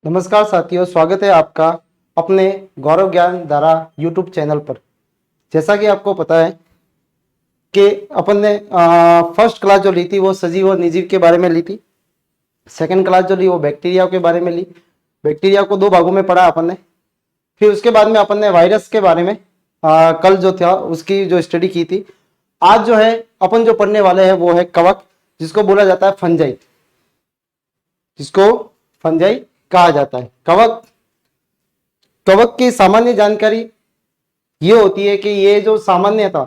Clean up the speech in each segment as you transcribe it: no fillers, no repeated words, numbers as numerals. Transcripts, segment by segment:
नमस्कार साथियों, स्वागत है आपका अपने गौरव ज्ञान धारा यूट्यूब चैनल पर। जैसा कि आपको पता है कि अपन ने फर्स्ट क्लास जो ली थी वो सजीव और निर्जीव के बारे में ली थी। सेकंड क्लास जो ली वो बैक्टीरिया के बारे में ली। बैक्टीरिया को दो भागों में पढ़ा अपन ने। फिर उसके बाद में अपन ने वायरस के बारे में कल जो था उसकी जो स्टडी की थी। आज जो है अपन जो पढ़ने वाले हैं वो है कवक, जिसको बोला जाता है फंजाई, जिसको फंजाई कहा जाता है। कवक कवक की सामान्य जानकारी ये होती है कि ये जो सामान्य था,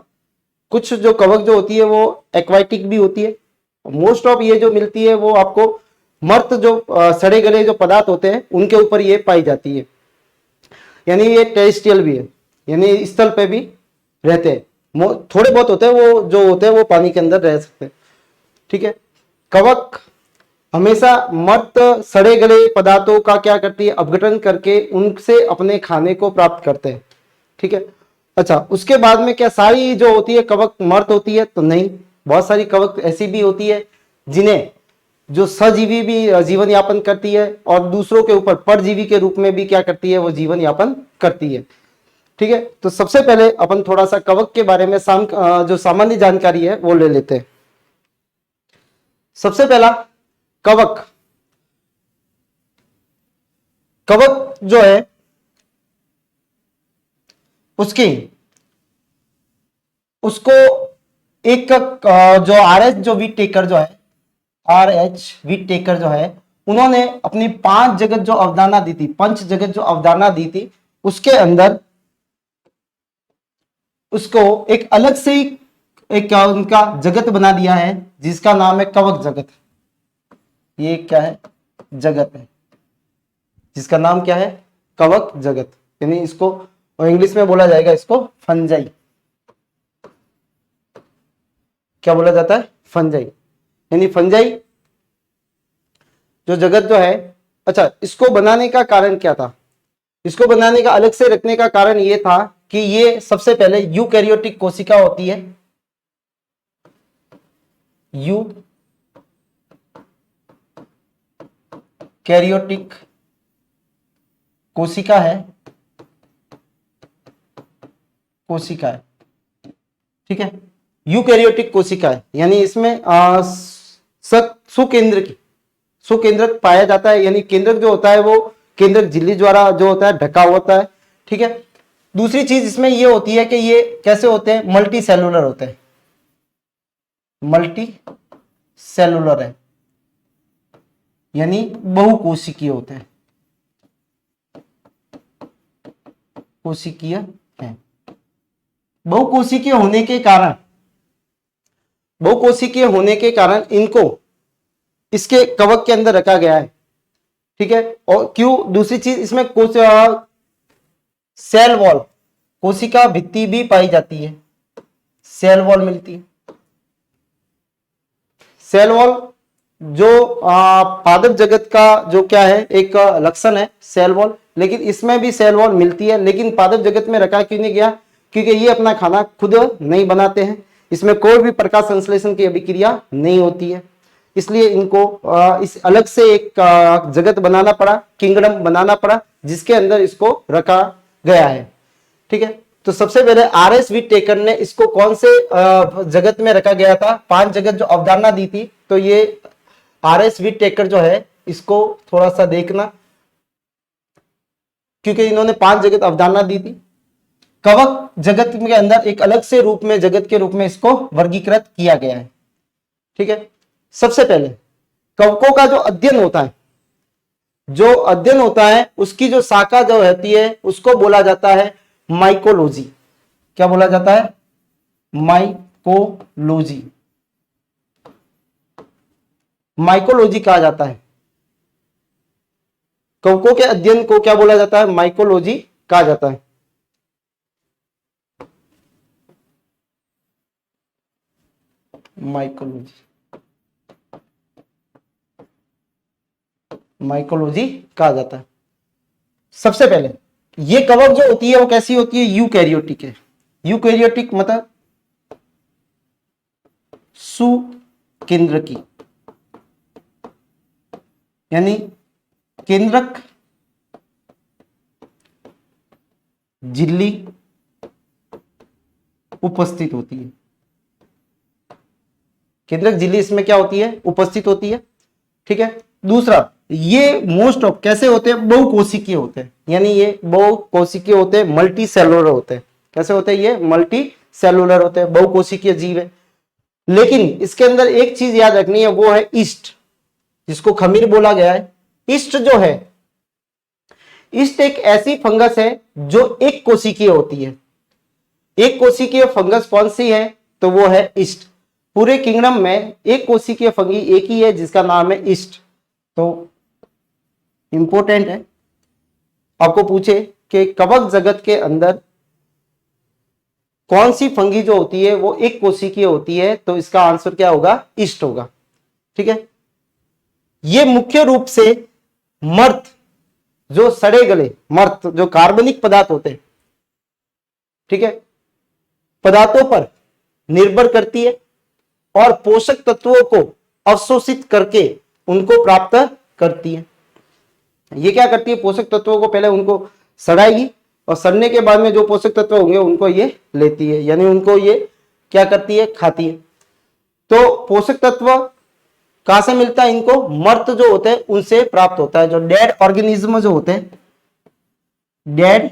कुछ जो कवक जो होती है वो एक्वाटिक भी होती है। मोस्ट ऑफ ये जो मिलती है वो आपको मर्त जो सड़े गले जो पदार्थ होते हैं उनके ऊपर ये पाई जाती है। यानी ये टेरेस्ट्रियल भी है, यानी स्थल पे भी रहते हैं। थोड़े बहुत होते हैं वो जो होते हैं वो पानी के अंदर रह सकते हैं। ठीक है। कवक हमेशा मर्त सड़े गले पदार्थों का क्या करती है, अपघटन करके उनसे अपने खाने को प्राप्त करते हैं। ठीक है। अच्छा, उसके बाद में क्या सारी जो होती है कवक मर्त होती है? तो नहीं, बहुत सारी कवक ऐसी भी होती है जिन्हें जो सजीवी भी जीवन यापन करती है और दूसरों के ऊपर परजीवी के रूप में भी क्या करती है, वो जीवन यापन करती है। ठीक है। तो सबसे पहले अपन थोड़ा सा कवक के बारे में जो सामान्य जानकारी है वो ले लेते हैं। सबसे पहला कवक कवक जो है उसको एक जो आर एच वीट टेकर जो है उन्होंने अपनी पांच जगत जो अवधारणा दी थी, पंच जगत जो अवधारणा दी थी, उसके अंदर उसको एक अलग से ही एक उनका जगत बना दिया है जिसका नाम है कवक जगत। ये क्या है? जगत है जिसका नाम क्या है? कवक जगत। यानी इसको और इंग्लिश में बोला जाएगा इसको फंजाई। क्या बोला जाता है? फंजाई। यानी फंजाई जो जगत जो है। अच्छा, इसको बनाने का कारण क्या था? इसको बनाने का अलग से रखने का कारण यह था कि ये सबसे पहले यूकैरियोटिक कोशिका होती है। यूकैरियोटिक कोशिका है। ठीक है। यूकैरियोटिक कोशिका है, यानी इसमें सुकेंद्रक पाया जाता है। यानी केंद्रक जो होता है वो केंद्रक झिल्ली द्वारा जो होता है ढका होता है। ठीक है। दूसरी चीज इसमें ये होती है कि ये कैसे होते हैं? मल्टी सेलुलर होते हैं। मल्टी सेलुलर है, यानी बहुकोशिकीय होते हैं। कोशिकीय है। बहुकोशिकीय होने के कारण इनको इसके कवक के अंदर रखा गया है। ठीक है। और क्यों? दूसरी चीज इसमें सेल वॉल, कोशिका भित्ति भी पाई जाती है। सेल वॉल मिलती है। सेल वॉल जो पादप जगत का जो क्या है, एक लक्षण है सेल वॉल। लेकिन इसमें भी सेल वॉल मिलती है, लेकिन पादप जगत में रखा क्यों नहीं गया? क्योंकि ये अपना खाना खुद नहीं बनाते हैं। इसमें कोई भी प्रकाश संश्लेषण की अभिक्रिया नहीं होती है, इसलिए इनको इस अलग से एक जगत बनाना पड़ा, किंगडम बनाना पड़ा, जिसके अंदर इसको रखा गया है। ठीक है। तो सबसे पहले आर एस वी टेकर ने इसको कौन से जगत में रखा गया था? पांच जगत जो अवधारणा दी थी, तो ये आर एस वी टेकर जो है इसको थोड़ा सा देखना, क्योंकि इन्होंने पांच जगत अवधारणा दी थी। कवक जगत के अंदर एक अलग से रूप में, जगत के रूप में इसको वर्गीकृत किया गया है। ठीक है। सबसे पहले कवकों का जो अध्ययन होता है उसकी जो शाखा जो रहती है उसको बोला जाता है माइकोलॉजी। क्या बोला जाता है? माइकोलॉजी। माइकोलॉजी कहा जाता है। कवकों के अध्ययन को क्या बोला जाता है? माइकोलॉजी कहा जाता है। माइकोलॉजी कहा जाता है। सबसे पहले ये कवक जो होती है वो कैसी होती है? यूकैरियोटिक है। यूकैरियोटिक मतलब सुकेंद्रकी, यानी केंद्रक झिल्ली उपस्थित होती है। केंद्रक झिल्ली इसमें क्या होती है? उपस्थित होती है। ठीक है। दूसरा, ये मोस्ट ऑफ कैसे होते हैं? बहुकोशिकीय होते हैं, यानी ये बहुकोशिकीय होते हैं, मल्टी सेलुलर होते हैं। कैसे होते हैं? ये मल्टी सेलुलर होते हैं, बहुकोशिकीय जीव है। लेकिन इसके अंदर एक चीज याद रखनी है, वो है ईस्ट, जिसको खमीर बोला गया है। ईस्ट जो है, ईस्ट एक ऐसी फंगस है जो एक कोशिकीय होती है। एक कोशिकीय फंगस कौन सी है? तो वो है ईस्ट। पूरे किंगडम में एक कोशिकीय फंगी एक ही है जिसका नाम है ईस्ट। तो इंपॉर्टेंट है, आपको पूछे कि कवक जगत के अंदर कौन सी फंगी जो होती है वो एक कोशिकीय होती है, तो इसका आंसर क्या होगा? ईस्ट होगा। ठीक है। ये मुख्य रूप से मर्त, जो सड़े गले मर्त, जो कार्बनिक पदार्थ होते हैं, ठीक है, पदार्थों पर निर्भर करती है और पोषक तत्वों को अवशोषित करके उनको प्राप्त करती है। ये क्या करती है? पोषक तत्वों को पहले उनको सड़ाएगी और सड़ने के बाद में जो पोषक तत्व होंगे उनको ये लेती है, यानी उनको ये क्या करती है? खाती है। तो पोषक तत्व कहां से मिलता है इनको? मर्त जो होते हैं उनसे प्राप्त होता है। जो डेड ऑर्गेनिज्म जो होते हैं, डेड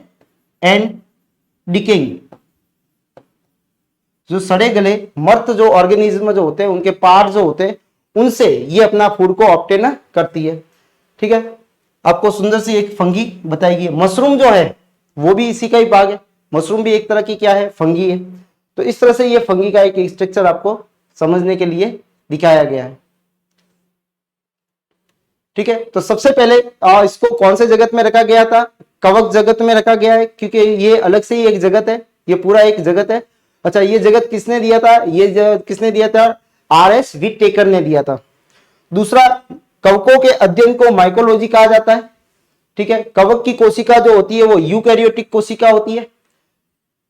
एंड डिकेइंग, जो सड़े गले मर्त जो ऑर्गेनिज्म जो होते हैं, उनके पार्ट जो होते हैं, उनसे ये अपना फूड को ऑब्टेन करती है। ठीक है। आपको सुंदर सी एक फंगी बताएगी। मशरूम जो है वो भी इसी का ही भाग है। मशरूम भी एक तरह की क्या है? फंगी है। तो इस तरह से ये फंगी का एक स्ट्रक्चर आपको समझने के लिए दिखाया गया है। ठीक है। तो सबसे पहले इसको कौन से जगत में रखा गया था? कवक जगत में रखा गया है, क्योंकि ये अलग से ही एक जगत है, ये पूरा एक जगत है। अच्छा, ये जगत किसने दिया था? ये जगत किसने दिया था? R.S. व्हिटेकर ने दिया था। दूसरा, कवकों के अध्ययन को माइकोलॉजी कहा जाता है। ठीक है। कवक की कोशिका जो होती है वो यूकैरियोटिक कोशिका होती है।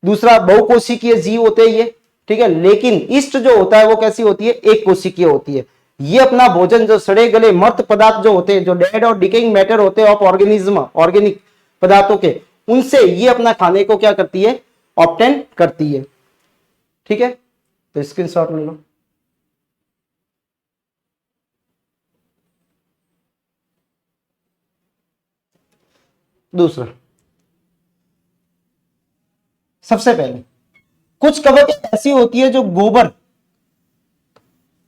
दूसरा, बहुकोशिकीय जीव होते हैं ये। ठीक है। लेकिन ईस्ट जो होता है वो कैसी होती है? एक कोशिकीय होती है। ये अपना भोजन, जो सड़े गले मर्त पदार्थ जो होते हैं, जो डेड और डिकेइंग मैटर होते हैं ऑफ ऑर्गेनिज्म, ऑर्गेनिक पदार्थों के, उनसे ये अपना खाने को क्या करती है? ऑब्टेन करती है। ठीक है। तो स्क्रीनशॉट ले लो। दूसरा, सबसे पहले कुछ कवक ऐसी होती है जो गोबर,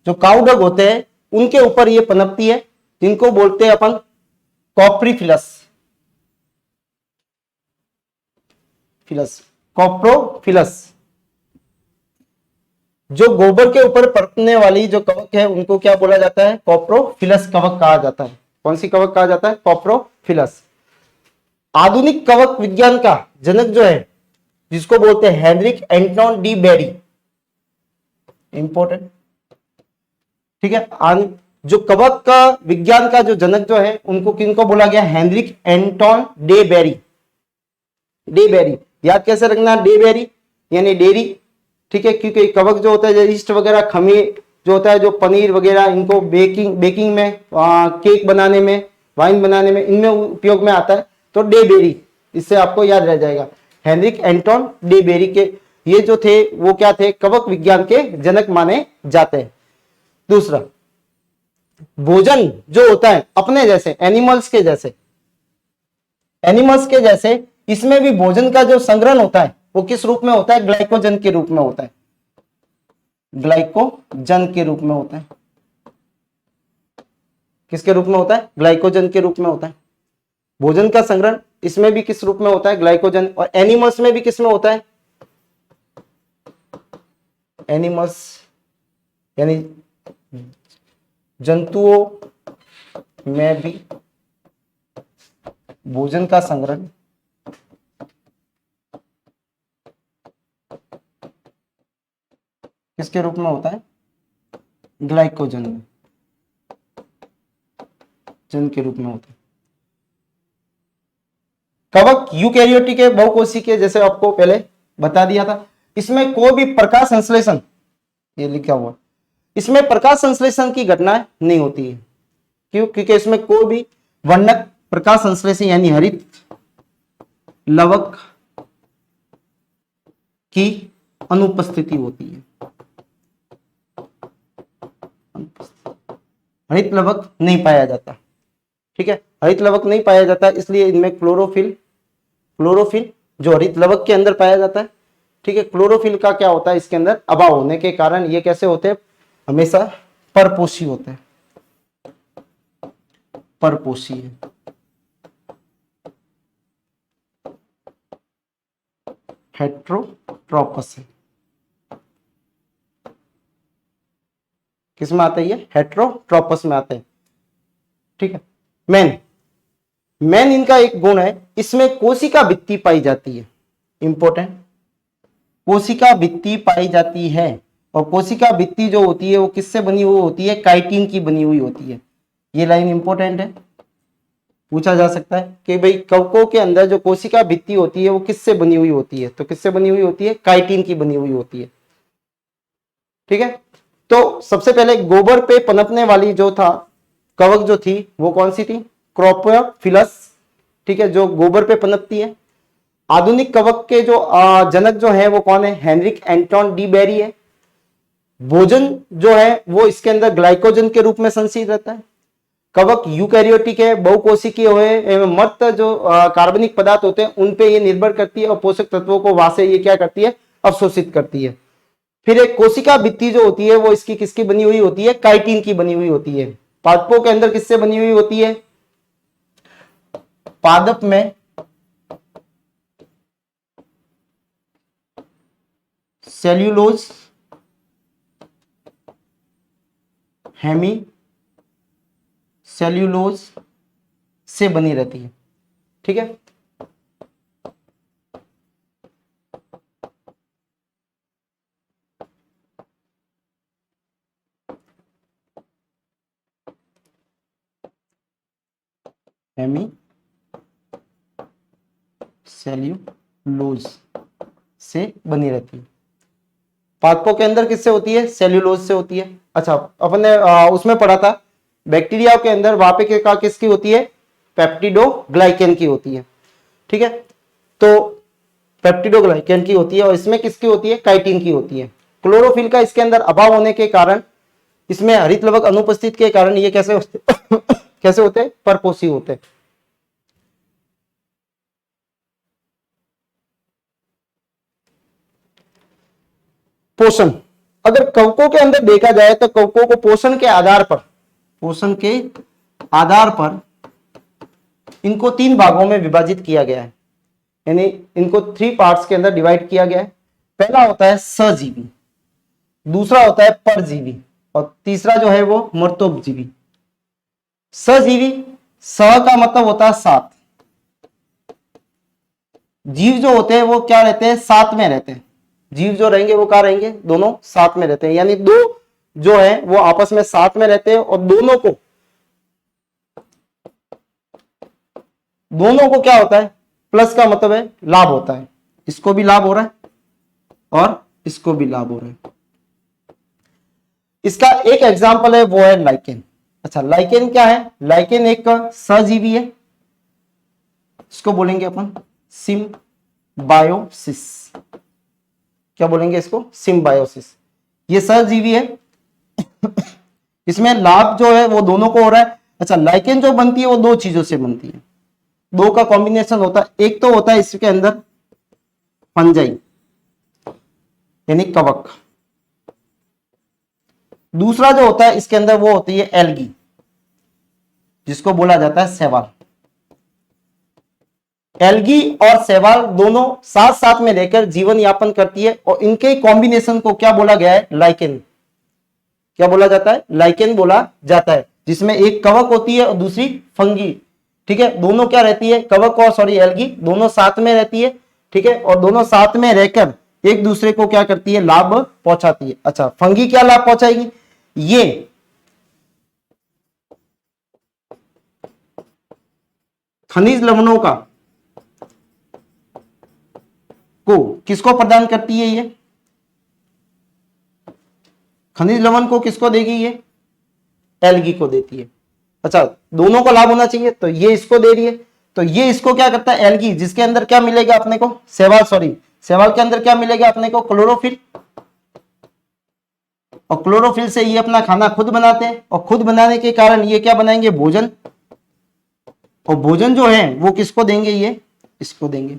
जो काउडंग होते हैं, उनके ऊपर ये पनपती है, जिनको बोलते हैं अपन कॉप्रीफिलस, कॉप्रोफिलस। जो गोबर के ऊपर पनपने वाली जो कवक है उनको क्या बोला जाता है? कॉप्रोफिलस कवक कहा जाता है। कौन सी कवक कहा जाता है? कॉप्रोफिलस। आधुनिक कवक विज्ञान का जनक जो है, जिसको बोलते हैं Heinrich Anton de Bary, important. ठीक है। जो कवक का विज्ञान का जो जनक जो है, उनको किनको बोला गया? Heinrich Anton de Bary. De Bary याद कैसे रखना? डे बेरी यानी डेरी। ठीक है। क्योंकि कवक जो होता है, ईस्ट वगैरह, खमीर जो होता है, जो पनीर वगैरह, इनको बेकिंग में, केक बनाने में, वाइन बनाने में, इनमें उपयोग में आता है। तो डे बेरी, इससे आपको याद रह जाएगा। हेनरिक एंटोन डे बेरी के ये जो थे वो क्या थे? कवक विज्ञान के जनक माने जाते हैं। दूसरा, भोजन जो होता है अपने जैसे एनिमल्स के जैसे इसमें भी भोजन का जो संग्रहण होता है वो किस रूप में होता है? ग्लाइकोजन के रूप में होता है। ग्लाइकोजन के रूप में होता है। किसके रूप में होता है? ग्लाइकोजन के रूप में होता है। भोजन का संग्रहण इसमें भी किस रूप में होता है? ग्लाइकोजन। और एनिमल्स में भी किस में होता है? एनिमल्स यानी जंतुओं में भी भोजन का संग्रहण किसके रूप में होता है? ग्लाइकोजन में, जन के रूप में होता है। कवक यूकैरियोटिक है, बहुकोशिकीय, जैसे आपको पहले बता दिया था। इसमें कोई भी प्रकाश संश्लेषण, ये लिखा हुआ, इसमें प्रकाश संश्लेषण की घटना नहीं होती है। क्यों? क्योंकि इसमें कोई भी वर्णक प्रकाश संश्लेषण यानी हरित लवक की अनुपस्थिति होती है। हरित लवक नहीं पाया जाता, ठीक है, हरित लवक नहीं पाया जाता, इसलिए इनमें क्लोरोफिल जो हरित लवक के अंदर पाया जाता है, ठीक है, क्लोरोफिल का क्या होता है इसके अंदर अभाव होने के कारण ये कैसे होते हैं, हमेशा परपोषी होते हैं, परपोषी है। हेट्रोट्रोपस है, किसमें आते हैं ये, हेट्रोट्रोपस में आते हैं, ठीक है। मेन इनका एक गुण है, इसमें कोशिका भित्ति पाई जाती है, इंपॉर्टेंट, कोशिका भित्ति पाई जाती है, और कोशिका भित्ति जो होती है वो किससे बनी हुई होती है, काइटिन की बनी हुई होती है। ये लाइन इंपॉर्टेंट है, पूछा जा सकता है कि भाई कवकों के अंदर जो कोशिका भित्ति होती है वो किससे बनी हुई होती है, तो किससे बनी हुई होती है, काइटिन की बनी हुई होती है, ठीक है। तो सबसे पहले गोबर पे पनपने वाली जो था कवक जो थी वो कौन सी थी, क्रोपोफिलस, ठीक है, जो गोबर पे पनपती है। आधुनिक कवक के जो जनक जो है वो कौन है, हेनरिक एंटोन डी बेरी है। भोजन जो है वो इसके अंदर ग्लाइकोजन के रूप में संचित रहता है। कवक यूकैरियोटिक है, बहुकोशिकीय है, मर्त जो कार्बनिक पदार्थ होते हैं उन पे ये निर्भर करती है और पोषक तत्वों को वहां से ये क्या करती है, अवशोषित करती है। फिर एक कोशिका भित्ति जो होती है वो इसकी किसकी बनी हुई होती है, काइटिन की बनी हुई होती है। पादपों के अंदर किससे बनी हुई होती है, पादप में सेल्यूलोज, हेमी सेल्यूलोज से बनी रहती है, ठीक है। हेमी सेल्यूलोज से बनी रहती है। पादपों के अंदर किससे होती है, सेल्यूलोज से होती है। अच्छा, अपन ने उसमें पढ़ा था बैक्टीरिया के अंदर वहां पे किसकी होती है, पेप्टिडोग्लाइकेन की होती है, ठीक है। तो पेप्टिडोग्लाइकेन की होती है और इसमें किसकी होती है, काइटिन की होती है। क्लोरोफिल का इसके अंदर अभाव होने के कारण, इसमें हरित लवक अनुपस्थित के कारण ये कैसे होते कैसे होते हैं, परपोषी होते हैं। पोषण, अगर कवकों के अंदर देखा जाए तो कवकों को पोषण के आधार पर इनको 3 भागों में विभाजित किया गया है, यानी इनको 3 पार्ट्स के अंदर डिवाइड किया गया है। पहला होता है सजीवी, दूसरा होता है परजीवी और तीसरा जो है वो मर्तोपजीवी। सजीवी, स का मतलब होता है साथ, जीव जो होते हैं वो क्या रहते हैं, साथ में रहते हैं। जीव जो रहेंगे वो क्या रहेंगे, दोनों साथ में रहते हैं, यानी दो जो है वो आपस में साथ में रहते हैं और दोनों को क्या होता है, प्लस का मतलब है लाभ होता है। इसको भी लाभ हो रहा है और इसको भी लाभ हो रहा है। इसका एक एग्जांपल है वो है लाइकेन। अच्छा, लाइकेन क्या है, लाइकेन एक सजीवी है, इसको बोलेंगे अपन सिम्बायोसिस। क्या बोलेंगे इसको, सिम्बायोसिस। ये सजीवी है इसमें लाभ जो है वो दोनों को हो रहा है। अच्छा, लाइकेन जो बनती है वो 2 चीजों से बनती है, 2 का कॉम्बिनेशन होता है। एक तो होता है इसके अंदर फंजाई यानी कवक, दूसरा जो होता है इसके अंदर वो होती है एल्गी जिसको बोला जाता है शैवाल। एल्गी और शैवाल दोनों साथ साथ में रहकर जीवन यापन करती है और इनके कॉम्बिनेशन को क्या बोला गया है, लाइकेन। क्या बोला जाता है, लाइकेन बोला जाता है, जिसमें एक कवक होती है और दूसरी फंगी, ठीक है। दोनों क्या रहती है, कवक और एल्गी दोनों साथ में रहती है, ठीक है, और दोनों साथ में रहकर एक दूसरे को क्या करती है, लाभ पहुंचाती है। अच्छा, फंगी क्या लाभ पहुंचाएगी, ये खनिज लवणों का को किसको प्रदान करती है, ये खनिज लवण को किसको देगी, ये एल्गी को देती है। अच्छा, दोनों को लाभ होना चाहिए तो ये इसको दे रही है, तो ये इसको क्या करता है, एल्गी जिसके अंदर क्या मिलेगा अपने को, शैवाल शैवाल के अंदर क्या मिलेगा अपने को? क्लोरोफिल। और क्लोरोफिल से ये अपना खाना खुद बनाते हैं, और खुद बनाने के कारण ये क्या बनाएंगे? भोजन। और भोजन जो है वो किसको देंगे? ये इसको देंगे।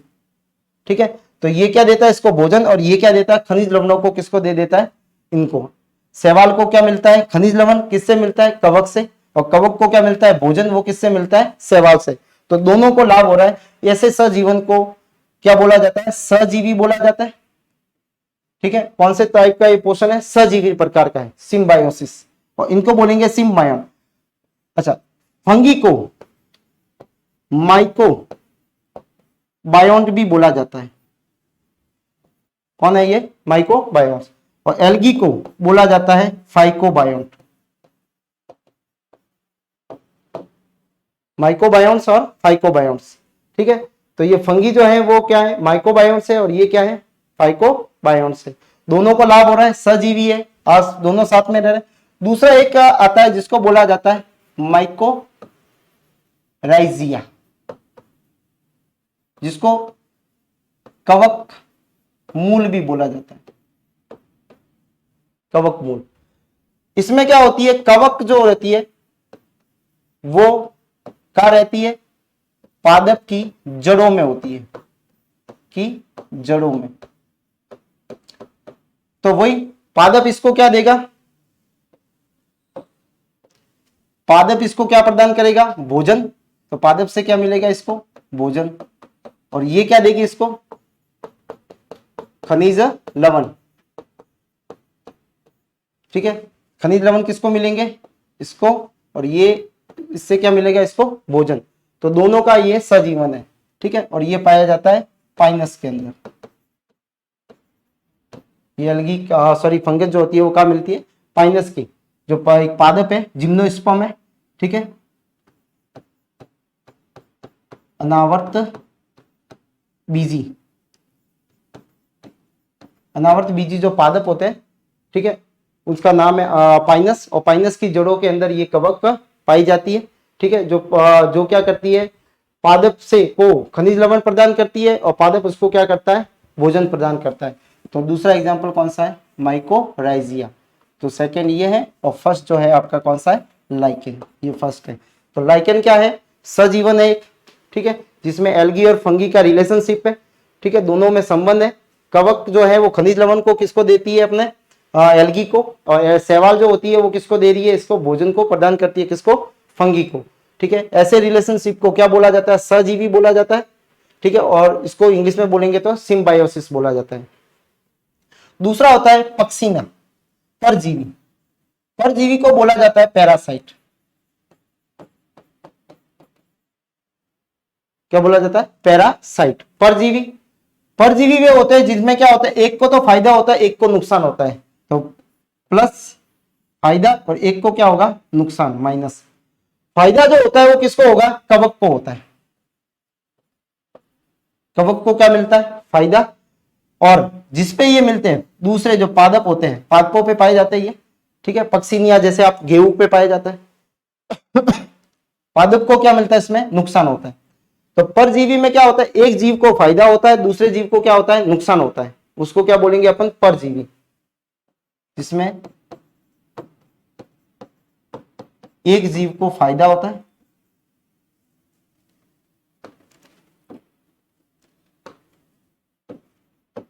ठीक है, तो ये क्या देता है? इसको भोजन। और ये क्या देता है? खनिज लवणों को किसको दे देता है? इनको। शैवाल को क्या मिलता है? खनिज लवण। किससे मिलता है? कवक से। और कवक को क्या मिलता है? भोजन। वो किससे मिलता है? शैवाल से। तो दोनों को लाभ हो रहा है। ऐसे सजीवन को क्या बोला जाता है? सजीवी बोला जाता है। ठीक है, कौन से टाइप का ये पोषण है? सजीवी प्रकार का है, सिम्बायोसिस। और इनको बोलेंगे सिम्बायोन। अच्छा, फंगी को माइको बायोन्ट भी बोला जाता है। कौन है ये? माइकोबायोन्ट। और एल्गी को बोला जाता है फाइकोबायोन्ट। माइकोबायोन्ट्स और फाइकोबायोन्ट्स। ठीक है, तो ये फंगी जो है वो क्या है? माइकोबायोन्ट्स है, और ये क्या है? फाइकोबायोन्ट्स है। दोनों को लाभ हो रहा है, सजीवी है, आज दोनों साथ में रह रहे हैं। दूसरा एक आता है जिसको बोला जाता है माइकोराइजिया, जिसको कवक मूल भी बोला जाता है। कवक मूल। इसमें क्या होती है? कवक जो रहती है वो कहाँ रहती है? पादप की जड़ों में होती है, की जड़ों में। तो वही पादप इसको क्या देगा? पादप इसको क्या प्रदान करेगा? भोजन। तो पादप से क्या मिलेगा इसको? भोजन। और ये क्या देगी इसको? खनिज लवण। ठीक है, खनिज लवण किसको मिलेंगे? इसको। और ये इससे क्या मिलेगा? इसको भोजन। तो दोनों का ये सजीवन है। ठीक है, और ये पाया जाता है पाइनस के अंदर। ये अलगी सॉरी फंगस जो होती है वो कहाँ मिलती है? पाइनस की। जो एक पादप है, जिम्नोस्पर्म है। ठीक है, अनावर्त बीजी। अनावर्त बीजी जो पादप होते हैं, ठीक है, उसका नाम है पाइनस। और पाइनस की जड़ों के अंदर ये कवक पाई जाती है। ठीक है, जो क्या करती है? पादप से को खनिज लवण प्रदान करती है, और पादप उसको क्या करता है? भोजन प्रदान करता है। तो दूसरा एग्जाम्पल कौन सा है? माइकोराइजिया। तो सेकेंड ये है, और फर्स्ट जो है आपका कौन सा है? लाइकेन। ये फर्स्ट है। तो लाइकेन क्या है? सजीवन है एक। ठीक है, जिसमें एल्गी और फंगी का रिलेशनशिप है। ठीक है, दोनों में संबंध है। कवक जो है वो खनिज लवण को किसको देती है? अपने एल्गी को। और शैवाल जो होती है वो किसको दे रही है? इसको भोजन को प्रदान करती है। किसको? फंगी को। ठीक है, ऐसे रिलेशनशिप को क्या बोला जाता है? सजीवी बोला जाता है। ठीक है, और इसको इंग्लिश में बोलेंगे तो सिम्बायोसिस बोला जाता है। दूसरा होता है पक्सीना, परजीवी। परजीवी को बोला जाता है पैरासाइट। क्या बोला जाता है? पैरासाइट। परजीवी। परजीवी वे होते हैं जिसमें क्या होता है? एक को तो फायदा होता है, एक को नुकसान होता है। तो प्लस फायदा, और एक को क्या होगा? नुकसान, माइनस। फायदा जो होता है वो किसको होगा? कवक को होता है। कवक को क्या मिलता है? फायदा। और जिसपे ये मिलते हैं दूसरे जो पादप होते हैं, पादपों पे पाए जाते हैं ये। ठीक है, पक्सीनिया जैसे आप गेहूं पे पाया जाता है। पादप को क्या मिलता है? इसमें नुकसान होता है। तो परजीवी में क्या होता है? एक जीव को फायदा होता है, दूसरे जीव को क्या होता है? नुकसान होता है। उसको क्या बोलेंगे अपन? परजीवी। जिसमें एक जीव को फायदा होता है,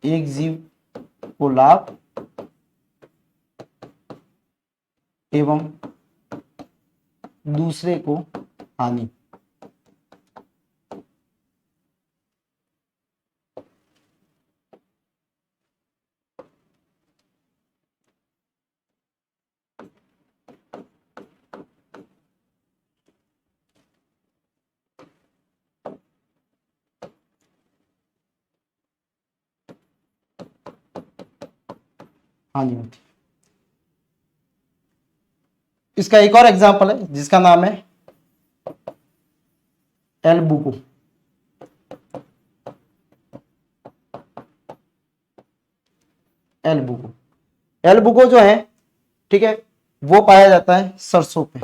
एक जीव को लाभ, एवं दूसरे को हानि। हानि होती है। इसका एक और एग्जांपल है जिसका नाम है एल्बुको। एल्बुको। एल्बुको जो है, ठीक है, वो पाया जाता है सरसों पे।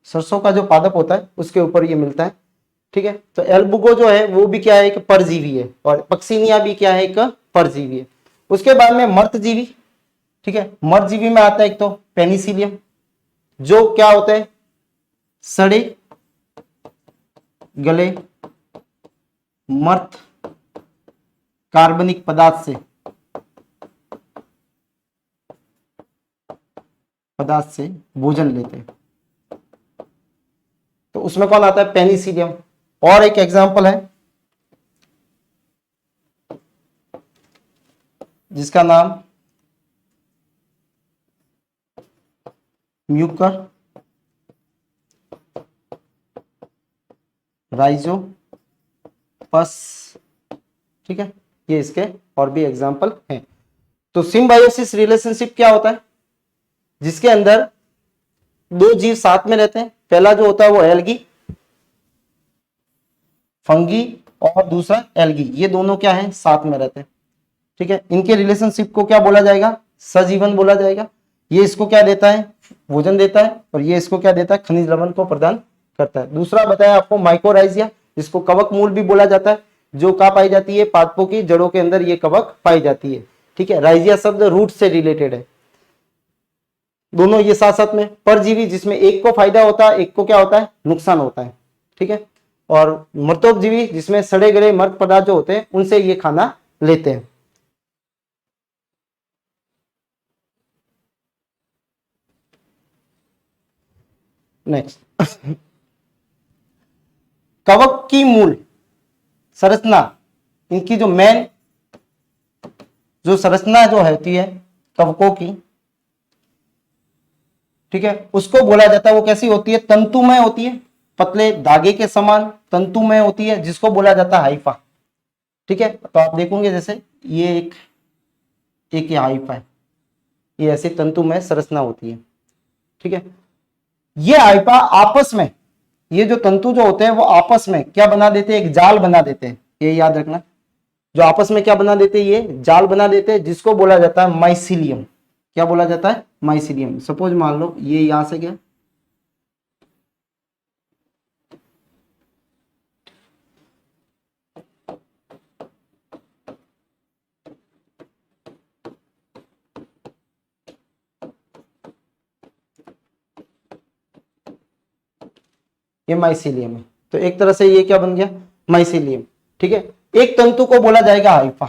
सरसों का जो पादप होता है उसके ऊपर ये मिलता है। ठीक है। तो एल्बुगो जो है वो भी क्या है, एक परजीवी है, और पक्सिनिया भी क्या है, एक परजीवी है। उसके बाद में मर्तजीवी, ठीक है। मर्तजीवी में आता है एक तो पेनिसिलियम, जो क्या होता है, सड़े गले मर्त कार्बनिक पदार्थ से भोजन लेते हैं। तो उसमें कौन आता है, पेनिसिलियम। और एक एग्जांपल है जिसका नाम म्यूकर राइजोपस, ठीक है। ये इसके और भी एग्जांपल हैं। तो सिम्बायोसिस रिलेशनशिप क्या होता है, जिसके अंदर दो जीव साथ में रहते हैं। पहला जो होता है वो एल्गी, फंगी, और दूसरा एल्गी, ये दोनों क्या है, साथ में रहते हैं, ठीक है। इनके रिलेशनशिप को क्या बोला जाएगा, सजीवन बोला जाएगा। ये इसको क्या देता है, भोजन देता है, और ये इसको क्या देता है, खनिज लवण को प्रदान करता है। दूसरा बताया आपको माइकोराइजिया, जिसको कवक मूल भी बोला जाता है, जो कहाँ पाई जाती है, पादपों की जड़ों के अंदर ये कवक पाई जाती है, ठीक है। राइजिया शब्द रूट से रिलेटेड है। दोनों ये साथ साथ में परजीवी, जिसमें एक को फायदा होता है, एक को क्या होता है, नुकसान होता है, ठीक है। और मृतोपजीवी, जिसमें सड़े गले मृत पदार्थ जो होते हैं उनसे ये खाना लेते हैं। नेक्स्ट, कवक की मूल संरचना, इनकी जो मेन जो संरचना जो होती है कवकों की, ठीक है, उसको बोला जाता है, वो कैसी होती है, तंतुमय होती है, पतले धागे के समान तंतुमय होती है, जिसको बोला जाता है हाइफा, ठीक है। तो आप देखोगे जैसे ये एक ये हाइफा है, ये ऐसी तंतुमय संरचना होती है, ठीक है। ये हाइफा आपस में, ये जो तंतु जो होते हैं वो आपस में क्या बना देते हैं, एक जाल बना देते हैं, ये याद रखना। जो आपस में क्या बना देते हैं, ये जाल बना देते हैं, जिसको बोला जाता है माइसिलियम। क्या बोला जाता है, माइसिलियम। सपोज मान लो ये यहां से गया, ये माइसिलियम है। तो एक तरह से ये क्या बन गया, माइसिलियम, ठीक है। एक तंतु को बोला जाएगा हाइफा,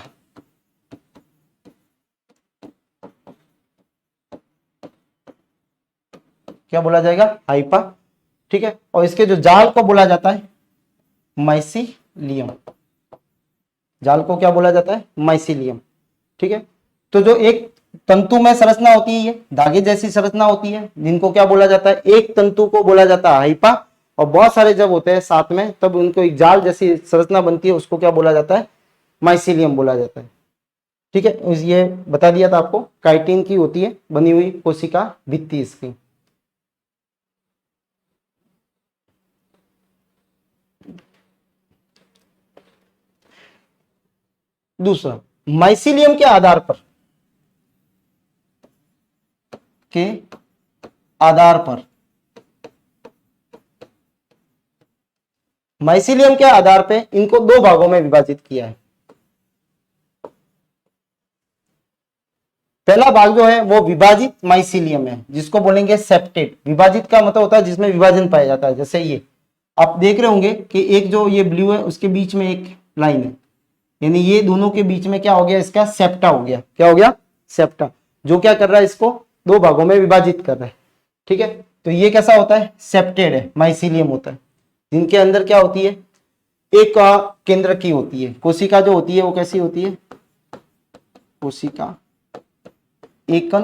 क्या बोला जाएगा, हाइफा, ठीक है। और इसके जो जाल को बोला जाता है माइसिलियम, जाल को क्या बोला जाता है, माइसिलियम, ठीक है। तो जो एक तंतु में संरचना होती है, ये धागे जैसी संरचना होती है, जिनको क्या बोला जाता है, एक तंतु को बोला जाता है हाइफा, और बहुत सारे जब होते हैं साथ में तब उनको एक जाल जैसी संरचना बनती है, उसको क्या बोला जाता है, माइसिलियम बोला जाता है, ठीक है। ये बता दिया था आपको, काइटिन की होती है बनी हुई कोशिका भित्ति इसकी। दूसरा, माइसिलियम के आधार पर माइसिलियम के आधार पे इनको दो भागों में विभाजित किया है। पहला भाग जो है वो विभाजित माइसिलियम है, जिसको बोलेंगे सेप्टेट। विभाजित का मतलब होता है जिसमें विभाजन पाया जाता है। जैसे ये आप देख रहे होंगे कि एक जो ये ब्लू है उसके बीच में एक लाइन है, यानी ये दोनों के बीच में क्या हो गया, इसका सेप्टा हो गया। क्या हो गया, सेप्टा, जो क्या कर रहा है, इसको दो भागों में विभाजित कर रहा है, ठीक है। तो ये कैसा होता है, सेप्टेड है, माइसिलियम होता है, जिनके अंदर क्या होती है, एक केंद्र की होती है। कोशिका जो होती है वो कैसी होती है, कोशिका एकल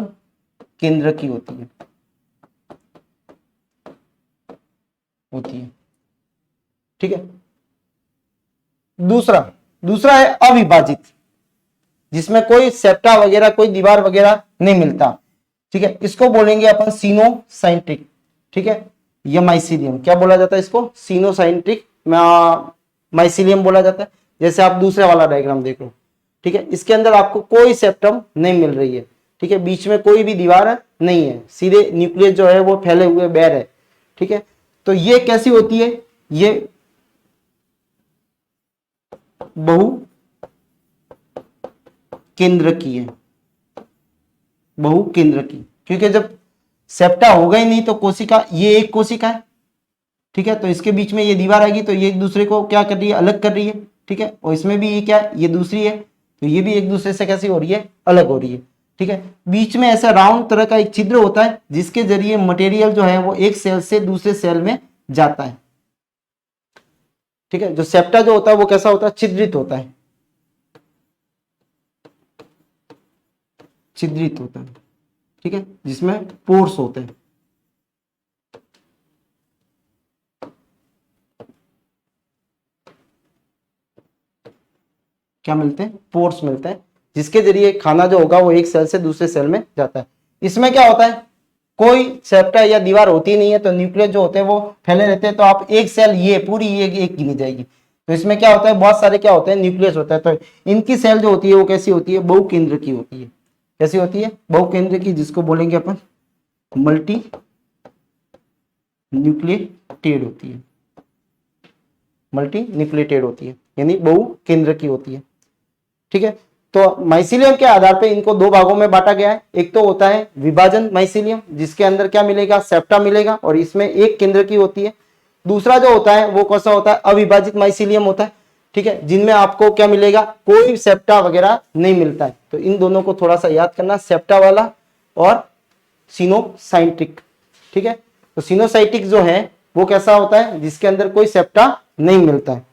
केंद्र की होती है, ठीक है। दूसरा है अविभाजित, जिसमें कोई सेप्टा वगैरह, कोई दीवार वगैरह नहीं मिलता, ठीक है। इसको बोलेंगे अपन सीनोसाइंट्रिक, ठीक है। यह माइसिलियम क्या बोला जाता है, इसको सीनोसाइंट्रिक माइसिलियम बोला जाता है। जैसे आप दूसरे वाला डायग्राम देख लो, ठीक है, इसके अंदर आपको कोई सेप्टम नहीं मिल रही है, ठीक है, बीच में कोई भी दीवार नहीं है, सीधे न्यूक्लियस जो है वो फैले हुए बैर है, ठीक है। तो ये कैसी होती है, ये बहु केंद्रकीय है, बहु केंद्रकीय, क्योंकि जब सेप्टा होगा ही नहीं तो कोशिका, ये एक कोशिका है, ठीक है, तो इसके बीच में ये दीवार आएगी तो ये एक दूसरे को क्या कर रही है, अलग कर रही है, ठीक है, और इसमें भी ये क्या है, ये दूसरी है, तो ये भी एक दूसरे से कैसी हो रही है, अलग हो रही है, ठीक है। बीच में ऐसा राउंड तरह का एक छिद्र होता है जिसके जरिए मटेरियल जो है वो एक सेल से दूसरे सेल में जाता है, ठीक है। जो सेप्टा जो होता है वो कैसा होता है, छिद्रित होता है, छिद्रित होता है, ठीक है, जिसमें पोर्स होते हैं। क्या मिलते हैं, पोर्स मिलते हैं, जिसके जरिए खाना जो होगा वो एक सेल से दूसरे सेल में जाता है। इसमें क्या होता है, कोई सेप्टा या दीवार होती नहीं है तो न्यूक्लियस जो होते हैं वो फैले रहते हैं, तो आप एक सेल ये पूरी ये एक गिनी जाएगी। तो इसमें क्या होता है, बहुत सारे क्या होते हैं, न्यूक्लियस होता है, तो इनकी सेल जो होती है वो कैसी होती है, बहुकेंद्र की होती है। कैसी होती है, बहुकेंद्र की, जिसको बोलेंगे अपन मल्टी न्यूक्लिएटेड होती है, मल्टी न्यूक्लिएटेड होती है, यानी बहुकेंद्र की होती है, ठीक है। तो माइसीलियम के आधार पे इनको दो भागों में बांटा गया है। एक तो होता है विभाजन माइसीलियम, जिसके अंदर क्या मिलेगा, सेप्टा मिलेगा और इसमें एक केंद्र की होती है। दूसरा जो होता है वो कैसा होता है, अविभाजित माइसीलियम होता है, ठीक है, जिनमें आपको क्या मिलेगा, कोई सेप्टा वगैरह नहीं मिलता है। तो इन दोनों को थोड़ा सा याद करना, सेप्टा वाला और सिनोसाइटिक, ठीक है। तो सिनोसाइटिक जो है वो कैसा होता है, जिसके अंदर कोई सेप्टा नहीं मिलता है।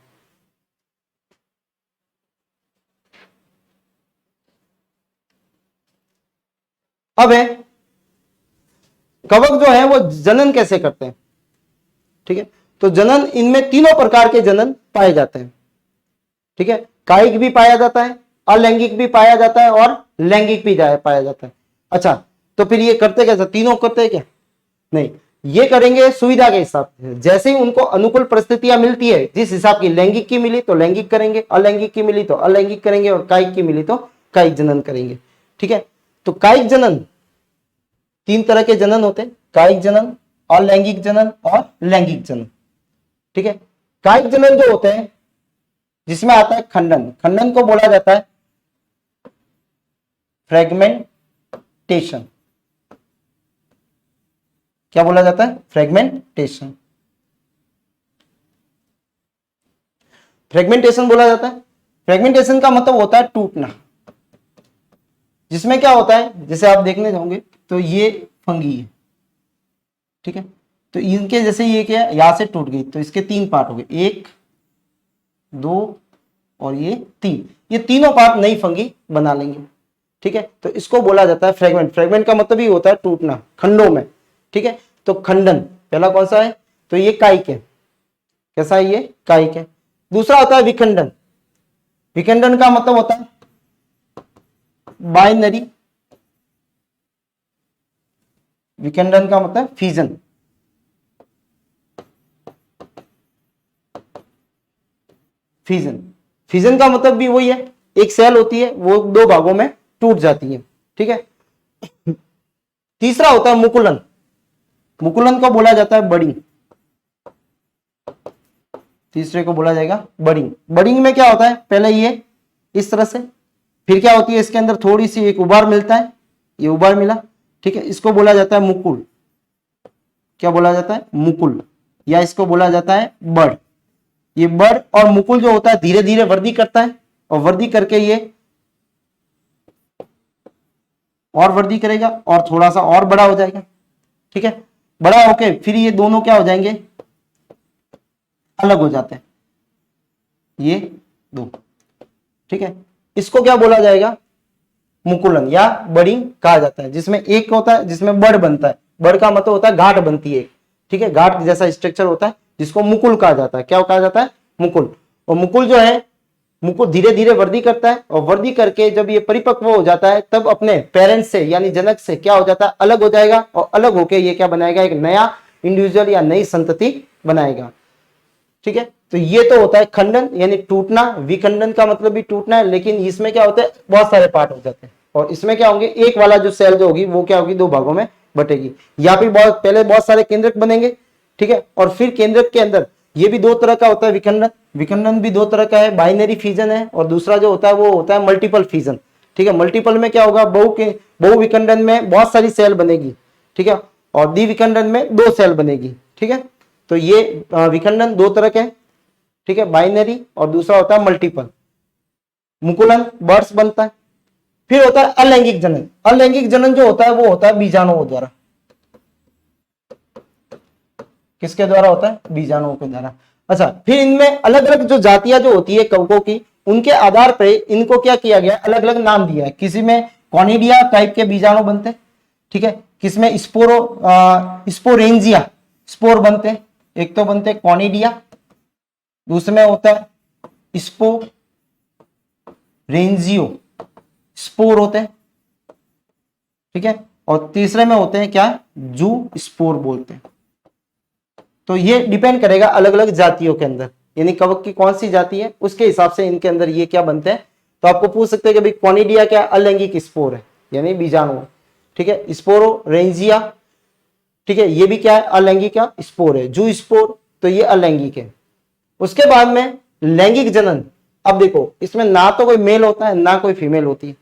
अब है कवक जो है वो जनन कैसे करते हैं, ठीक है। तो जनन, इनमें तीनों प्रकार के जनन पाए जाते हैं, ठीक है। कायिक भी पाया जाता है, अलैंगिक भी पाया जाता है और लैंगिक भी पाया जाता है। अच्छा, तो फिर ये करते कैसे, तीनों करते हैं क्या, नहीं, ये करेंगे सुविधा के हिसाब से। जैसे ही उनको अनुकूल परिस्थितियां मिलती है, जिस हिसाब की लैंगिक की मिली तो लैंगिक करेंगे, अलैंगिक की मिली तो अलैंगिक करेंगे और कायिक की मिली तो कायिक जनन करेंगे, ठीक है। तो कायिक जनन, तीन तरह के जनन होते हैं, कायिक जनन, अलैंगिक जनन और लैंगिक जनन, ठीक है। कायिक जनन जो होते हैं जिसमें आता है खंडन, खंडन को बोला जाता है फ्रेगमेंटेशन। क्या बोला जाता है, फ्रेगमेंटेशन, फ्रेगमेंटेशन बोला जाता है। फ्रेगमेंटेशन का मतलब होता है टूटना, जिसमें क्या होता है, जैसे आप देखने जाओगे तो ये फंगी है, ठीक है, तो इनके जैसे ये क्या है, यहां से टूट गई तो इसके तीन पार्ट हो गए, एक, दो और ये तीन, ये तीनों पार्ट नई फंगी बना लेंगे, ठीक है। तो इसको बोला जाता है फ्रेगमेंट। फ्रेगमेंट का मतलब ही होता है टूटना, खंडों में, ठीक है। तो खंडन पहला कौन सा है, तो ये कायिक है, कैसा है, ये कायिक है। दूसरा होता है विखंडन। विखंडन का मतलब होता है बाइनरी, विखंडन का मतलब फ्यूजन, फ्यूजन, फ्यूजन का मतलब भी वही है, एक सेल होती है वो दो भागों में टूट जाती है, ठीक है। तीसरा होता है मुकुलन। मुकुलन को बोला जाता है बडिंग, तीसरे को बोला जाएगा बडिंग। बडिंग में क्या होता है, पहले ये इस तरह से, फिर क्या होती है, इसके अंदर थोड़ी सी एक उबार मिलता है, ये उबार मिला, ठीक है, इसको बोला जाता है मुकुल। क्या बोला जाता है, मुकुल, या इसको बोला जाता है बड़। ये बड़ और मुकुल जो होता है धीरे धीरे वृद्धि करता है और वृद्धि करके ये और वृद्धि करेगा और थोड़ा सा और बड़ा हो जाएगा, ठीक है। बड़ा होके फिर ये दोनों क्या हो जाएंगे, अलग हो जाते हैं, ये दो, ठीक है। इसको क्या बोला जाएगा, मुकुलन या बडिंग कहा जाता है। जिसमें एक होता है जिसमें बड़ बनता है, बड़ का मतलब होता है गांठ बनती है, ठीक है, गांठ जैसा स्ट्रक्चर होता है जिसको मुकुल कहा जाता है। क्या कहा जाता है, मुकुल। और मुकुल जो है, मुकुल धीरे धीरे वृद्धि करता है और वृद्धि करके जब ये परिपक्व हो जाता है तब अपने पेरेंट्स से यानी जनक से क्या हो जाता है, अलग हो जाएगा और अलग होके ये क्या बनाएगा, एक नया इंडिविजुअल या नई संतति बनाएगा, ठीक है। तो ये तो होता है खंडन यानी टूटना। विखंडन का मतलब भी टूटना है, लेकिन इसमें क्या होता है, बहुत सारे पार्ट हो जाते हैं और इसमें क्या होंगे, एक वाला जो सेल जो होगी वो क्या होगी, दो भागों में बटेगी। या फिर पहले बहुत सारे केंद्रक बनेंगे, ठीक है, और फिर केंद्रक के अंदर ये भी दो तरह का होता है विखंडन। विखंडन भी दो तरह का है, बाइनरी फिजन है और दूसरा जो होता है वो होता है मल्टीपल फिजन। ठीक है, मल्टीपल में क्या होगा, बहु विखंडन में बहुत सारी सेल बनेगी। ठीक है, और द्विविखंडन में दो सेल बनेगी। ठीक है, तो ये विखंडन दो तरह के हैं। ठीक है, बाइनरी और दूसरा होता है मल्टीपल। मुकुलन बर्ड्स बनता है। फिर होता है अलैंगिक जनन। अलैंगिक जनन जो होता है वो होता है बीजाणुओं द्वारा। किसके द्वारा होता है, बीजाणुओं के द्वारा। अच्छा, फिर इनमें अलग अलग जो जातियां जो होती है कवकों की, उनके आधार पर इनको क्या किया गया, अलग अलग नाम दिया है। किसी में कॉनिडिया टाइप के बीजाणु बनते हैं। ठीक है, किसमें स्पोरेंजिया स्पोर बनते हैं। एक तो बनते हैं कॉनिडिया, दूसरे में होता है स्पोरेंजियो स्पोर होते हैं। ठीक है, और तीसरे में होते हैं क्या, जू स्पोर बोलते हैं। तो ये डिपेंड करेगा अलग अलग जातियों के अंदर, यानी कवक की कौन सी जाति है उसके हिसाब से इनके अंदर ये क्या बनते हैं। तो आपको पूछ सकते हैं कि भाई कॉनिडिया क्या अलैंगिक स्पोर है, यानी बीजाणु। ठीक है, स्पोरोरेंजिया, ठीक है, ये भी क्या है, अलैंगिक का स्पोर है। जू स्पोर, तो ये अलैंगिक है। उसके बाद में लैंगिक जनन। अब देखो, इसमें ना तो कोई मेल होता है ना कोई फीमेल होती है,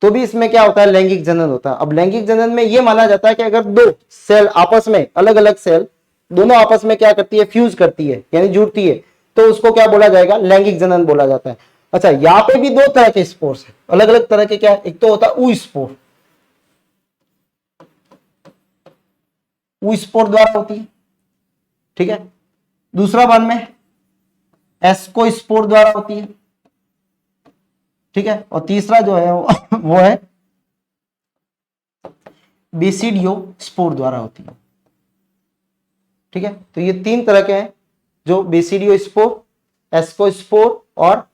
तो भी इसमें क्या होता है, लैंगिक जनन होता है। अब लैंगिक जनन में यह माना जाता है कि अगर दो सेल आपस में, अलग अलग सेल दोनों आपस में क्या करती है, फ्यूज करती है यानी जुड़ती है, तो उसको क्या बोला जाएगा, लैंगिक जनन बोला जाता है। अच्छा, यहां पे भी दो तरह के स्पोर्स है, अलग अलग तरह के। क्या, एक तो होता है ऊ स्पोर, ऊ स्पोर द्वारा होती है। ठीक है, दूसरा बाद में एस्को स्पोर द्वारा होती है। ठीक है, और तीसरा जो है वो है बेसिडियो स्पोर द्वारा होती है। ठीक है, तो ये तीन तरह के हैं, जो बेसिडियो स्पोर, एस्को स्पोर और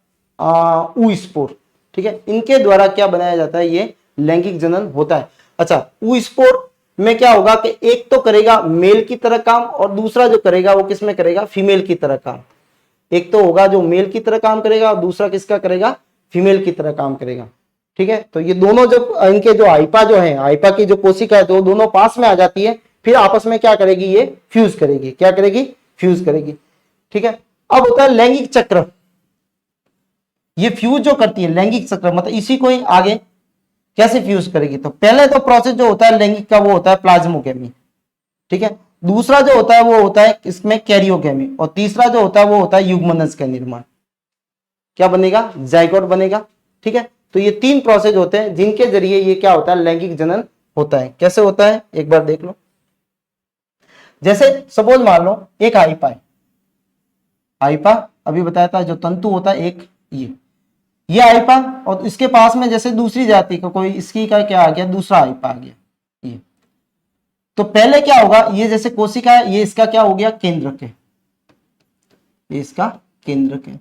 ऊ स्पोर। ठीक है, इनके द्वारा क्या बनाया जाता है, ये लैंगिक जनन होता है। अच्छा, ऊ स्पोर में क्या होगा कि एक तो करेगा मेल की तरह काम और दूसरा जो करेगा वो किसमें करेगा, फीमेल की तरह काम। एक तो होगा जो मेल की तरह काम करेगा और दूसरा किसका करेगा, फीमेल की तरह काम करेगा। ठीक है, तो ये दोनों जो इनके जो हाइपा जो है, हाइपा की जो कोशिका है, तो दोनों पास में आ जाती है, फिर आपस में क्या करेगी, ये फ्यूज करेगी। क्या करेगी, फ्यूज करेगी। ठीक है, अब होता है लैंगिक चक्र। ये फ्यूज जो करती है लैंगिक चक्र, मतलब इसी को ही आगे कैसे फ्यूज करेगी। तो पहले तो प्रोसेस जो होता है लैंगिक का वो होता है प्लाज्मोगेमी। ठीक है, दूसरा जो होता है वो होता है इसमें कैरियोगेमी, और तीसरा जो होता है वो होता है युग्मनज का निर्माण। क्या बनेगा, जाइगोट बनेगा। ठीक है, तो ये तीन प्रोसेस होते हैं जिनके जरिए ये क्या होता है, लैंगिक जनन होता है। कैसे होता है एक बार देख लो। जैसे सपोज मान लो एक हाइपा है, हाइपा अभी बताया था, जो तंतु होता है एक, ये हाइपा, और इसके पास में जैसे दूसरी जाति का कोई, इसकी का क्या आ गया, दूसरा हाइपा आ गया ये। तो पहले क्या होगा, ये जैसे कोशिका है, ये इसका क्या हो गया, केंद्रक है, ये इसका केंद्रक है।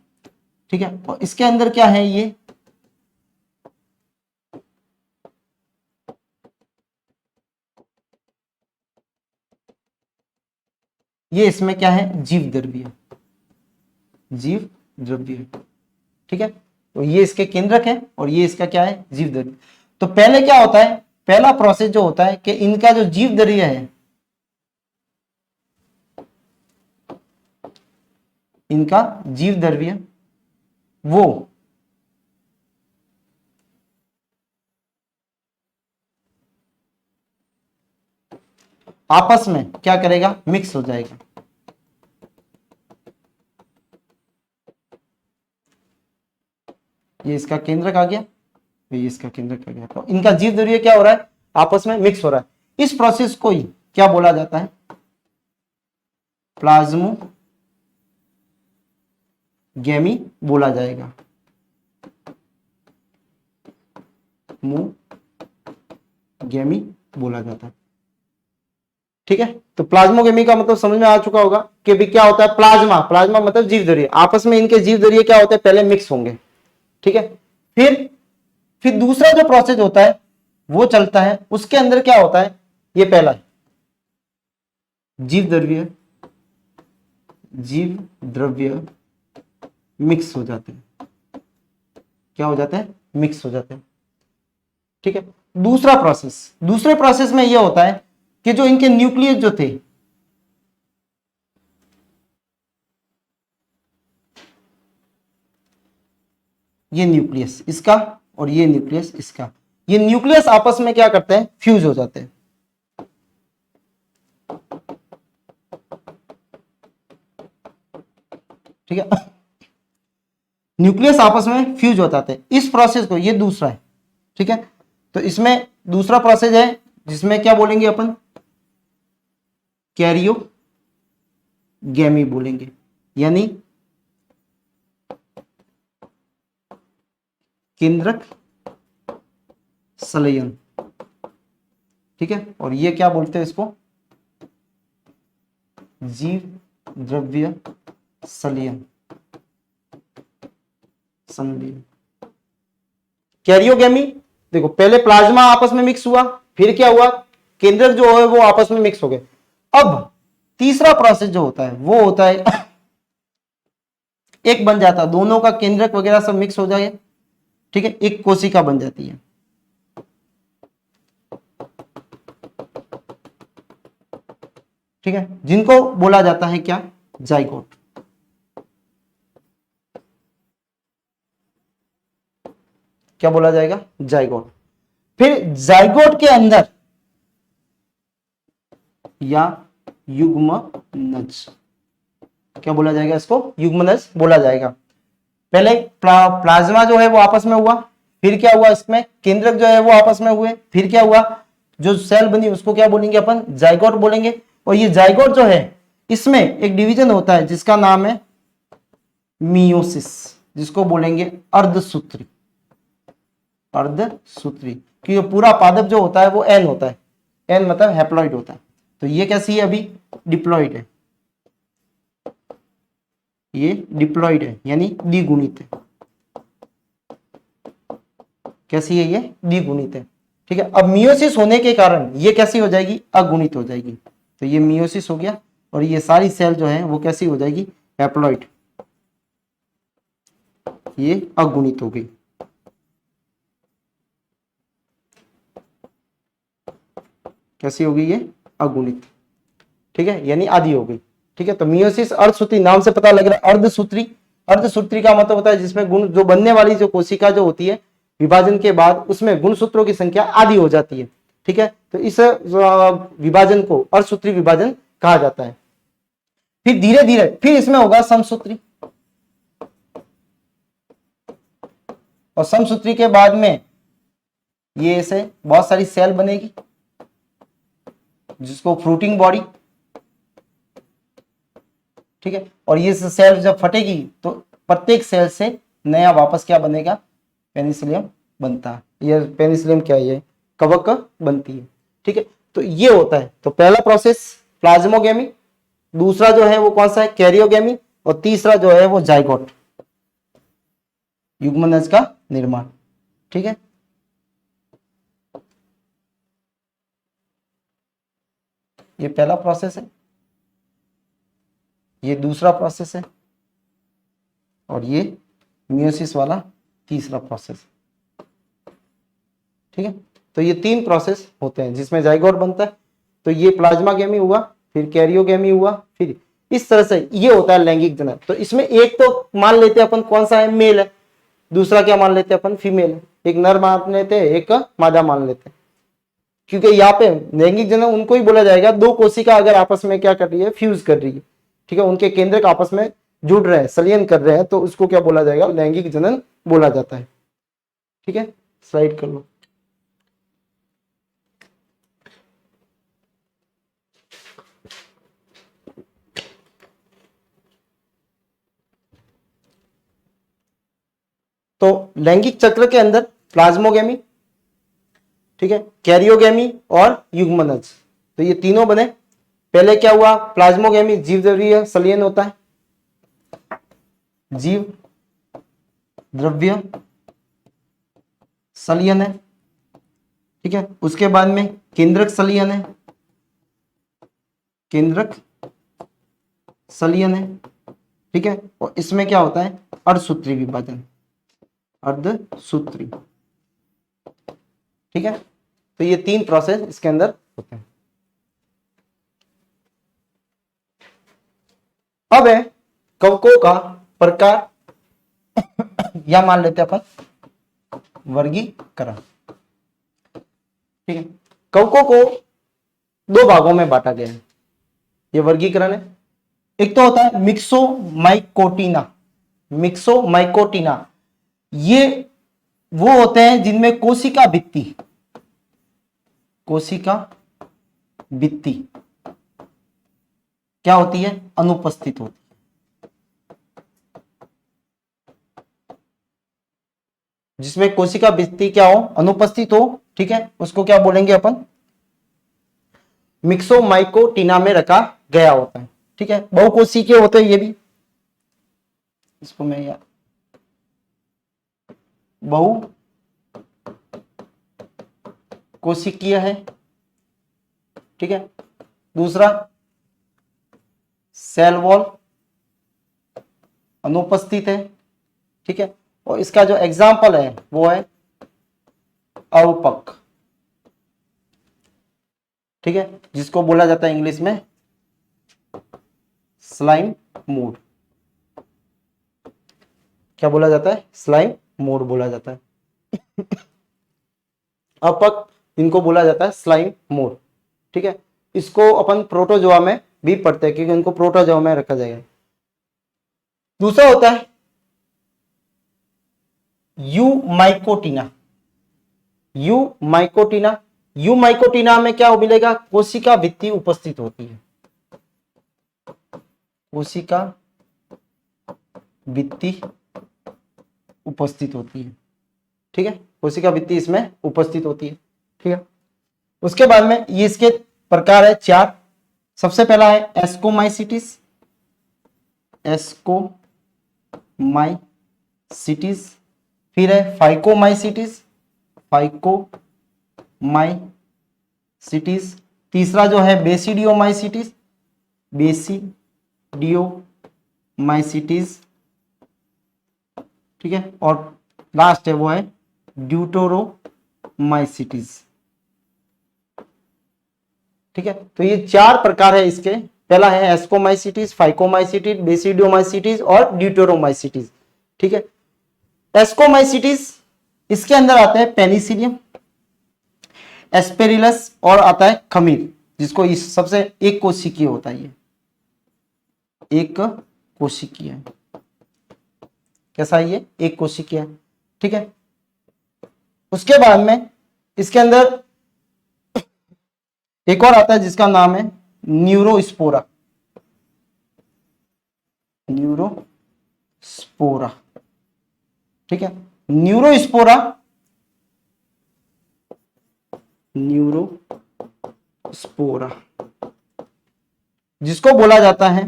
ठीक है, और इसके अंदर क्या है, ये इसमें क्या है, जीव द्रव्य, जीव द्रव्य। ठीक है, तो ये इसके केंद्रक है और ये इसका क्या है, जीव द्रव्य। तो पहले क्या होता है, पहला प्रोसेस जो होता है कि इनका जो जीव द्रव्य है, इनका जीव द्रव्य वो आपस में क्या करेगा, मिक्स हो जाएगा। ये इसका केंद्रक आ गया, ये इसका केंद्रक आ गया, तो इनका जीव द्रव्य क्या हो रहा है, आपस में मिक्स हो रहा है। इस प्रोसेस को ही क्या बोला जाता है, प्लाज्मोगेमी बोला जाएगा। गेमी बोला जाता है। ठीक है, तो प्लाज्मोगेमी का मतलब समझ में आ चुका होगा कि भी क्या होता है, प्लाज्मा, प्लाज्मा मतलब जीव द्रव्य, आपस में इनके जीव द्रव्य क्या होते हैं, पहले मिक्स होंगे। ठीक है, फिर दूसरा जो प्रोसेस होता है वो चलता है, उसके अंदर क्या होता है, ये पहला है, जीव द्रव्य मिक्स हो जाते हैं। क्या हो जाते हैं, मिक्स हो जाते हैं। ठीक है, दूसरे प्रोसेस में यह होता है कि जो इनके न्यूक्लियस जो थे, ये न्यूक्लियस इसका और ये न्यूक्लियस इसका, ये न्यूक्लियस आपस में क्या करते हैं, फ्यूज हो जाते हैं। ठीक है, न्यूक्लियस आपस में फ्यूज हो जाते हैं। इस प्रोसेस को, ये दूसरा है, ठीक है, तो इसमें दूसरा प्रोसेस है जिसमें क्या बोलेंगे अपन, कैरियोगेमी बोलेंगे, यानी केंद्रक संलयन। ठीक है, और ये क्या बोलते हैं इसको, जीव द्रव्य संलयन, संलयन। कैरियोगेमी, देखो पहले प्लाज्मा आपस में मिक्स हुआ, फिर क्या हुआ, केंद्रक जो है वो आपस में मिक्स हो गए। अब तीसरा प्रोसेस जो होता है वो होता है एक बन जाता है, दोनों का केंद्रक वगैरह सब मिक्स हो जाए, ठीक है, एक कोशिका बन जाती है। ठीक है, जिनको बोला जाता है क्या, जाइगोट। क्या बोला जाएगा, जाइगोट। फिर जाइगोट के अंदर या युग्मनज, क्या बोला जाएगा इसको, युग्मनज बोला जाएगा। पहले प्लाज्मा जो है वो आपस में हुआ, फिर क्या हुआ, इसमें केंद्रक जो है वो आपस में हुए, फिर क्या हुआ, जो सेल बनी उसको क्या बोलेंगे अपन, जाइगोट बोलेंगे। और ये जाइगोट जो है इसमें एक डिवीजन होता है जिसका नाम है मियोसिस, जिसको बोलेंगे अर्धसूत्री, अर्धसूत्री, क्योंकि पूरा पादप जो होता है वो एन होता है, एन मतलब हैप्लॉइड होता है। तो ये कैसी है, अभी डिप्लॉइड है, ये डिप्लॉइड है यानी द्विगुणित है। कैसी है, ये द्विगुणित है। ठीक है, अब मियोसिस होने के कारण ये कैसी हो जाएगी, अगुणित हो जाएगी। तो ये मियोसिस हो गया, और ये सारी सेल जो है वो कैसी हो जाएगी, हैप्लॉइड, ये अगुणित हो गई। कैसी हो गई, ये अगुणित। ठीक है, यानी आधी हो गई। ठीक है, तो मियोसिस अर्धसूत्री, नाम से पता लग रहा है अर्धसूत्री। अर्धसूत्री का मतलब होता है जिसमें गुण जो बनने वाली जो कोशिका जो होती है विभाजन के बाद उसमें गुणसूत्रों की संख्या आधी हो जाती है। ठीक है, तो इस विभाजन को अर्धसूत्री विभाजन कहा जाता है। फिर धीरे धीरे फिर इसमें होगा समसूत्री, और समसूत्री के बाद में ये ऐसे बहुत सारी सेल बनेगी जिसको फ्रूटिंग बॉडी। ठीक है, और ये सेल जब फटेगी तो प्रत्येक सेल से नया वापस क्या बनेगा, पेनिसिलियम बनता है। ये पेनिसिलियम क्या है, ये कवक बनती है। ठीक है, तो ये होता है। तो पहला प्रोसेस प्लाज्मोगेमी, दूसरा जो है वो कौन सा है, कैरियोगेमी, और तीसरा जो है वो जाइगोट, युग्मनज का निर्माण। ठीक है, ये पहला प्रोसेस है, ये दूसरा प्रोसेस है, और ये मियोसिस वाला तीसरा प्रोसेस। ठीक है, तो ये तीन प्रोसेस होते हैं जिसमें जाइगोट बनता है। तो ये प्लाज्मा गेमी हुआ, फिर कैरियोगेमी हुआ, फिर इस तरह से ये होता है लैंगिक जनन। तो इसमें एक तो मान लेते हैं अपन कौन सा है, मेल है, दूसरा क्या मान लेते हैं अपन, फीमेल है, एक नर मान लेते हैं, एक मादा मान लेते हैं। क्योंकि यहाँ पे लैंगिक जनन उनको ही बोला जाएगा, दो कोशिका अगर आपस में क्या कर रही है, फ्यूज कर रही है। ठीक है, उनके केंद्रक आपस में जुड़ रहे हैं, संलयन कर रहे हैं, तो उसको क्या बोला जाएगा, लैंगिक जनन बोला जाता है। ठीक है, स्लाइड कर लो। तो लैंगिक चक्र के अंदर प्लाज्मोगेमी, ठीक है, कैरियोगेमी और युग्मनज, तो ये तीनों बने। पहले क्या हुआ, प्लाज्मोगेमी जीव द्रव्य संलयन होता है, जीव द्रव्य संलयन है। ठीक है, उसके बाद में केंद्रक संलयन है, केंद्रक संलयन है। ठीक है, और इसमें क्या होता है, अर्धसूत्री विभाजन, अर्धसूत्री। ठीक है, तो ये तीन प्रोसेस इसके अंदर होते हैं। अब है कवकों का प्रकार या मान लेते हैं अपन वर्गीकरण। ठीक है, कवकों को दो भागों में बांटा गया है, ये वर्गीकरण है। एक तो होता है मिक्सोमाइकोटिना। मिक्सोमाइकोटिना ये वो होते हैं जिनमें कोशिका भित्ति क्या होती है, अनुपस्थित होती है। जिसमें कोशिका भित्ति क्या हो, अनुपस्थित हो। ठीक है, उसको क्या बोलेंगे अपन, मिक्सोमाइकोटिना में रखा गया होता है। ठीक है, बहुकोशिकीय होते हैं ये भी, इसको मैं या बहुकोशिकीय है। ठीक है, दूसरा सेल वॉल अनुपस्थित है। ठीक है, और इसका जो एग्जाम्पल है वो है अवपक। ठीक है, जिसको बोला जाता है इंग्लिश में स्लाइम मूड। क्या बोला जाता है, स्लाइम मूड बोला जाता है। अपक इनको बोला जाता है स्लाइम मूड। ठीक है, इसको अपन प्रोटोजोआ में भी पढ़ते हैं क्योंकि इनको प्रोटोजोआ में रखा जाएगा। दूसरा होता है यूमाइकोटिना। यूमाइकोटिना में क्या मिलेगा, कोशिका भित्ति उपस्थित होती है। कोशिका भित्ति उपस्थित होती है। ठीक है, कोशिका भित्ति इसमें उपस्थित होती है। ठीक है, उसके बाद में ये इसके प्रकार है 4। सबसे पहला है एस्कोमाइसिटिस। फिर है फाइकोमाइसिटिस। तीसरा जो है बेसिडियोमाइसिटिस। ठीक है, और लास्ट है वो है ड्यूटेरोमाइसिटिस। ठीक है, तो ये 4 प्रकार है इसके। पहला है एस्कोमाइसिटिस, फाइकोमाइसिटिस, बेसिडियोमाइसिटिस और ड्यूटेरोमाइसिटिस। ठीक है, एस्कोमाइसिटिस इसके अंदर आता है पेनिसिलियम, एस्पेरिलस और आता है खमीर, जिसको इस सबसे एक कोशिकीय होता है। ये एक कोशिकीय है। कैसा है ये, एक कोशिकीय है। ठीक है, उसके बाद में इसके अंदर एक और आता है जिसका नाम है न्यूरोस्पोरा। ठीक है, न्यूरोस्पोरा जिसको बोला जाता है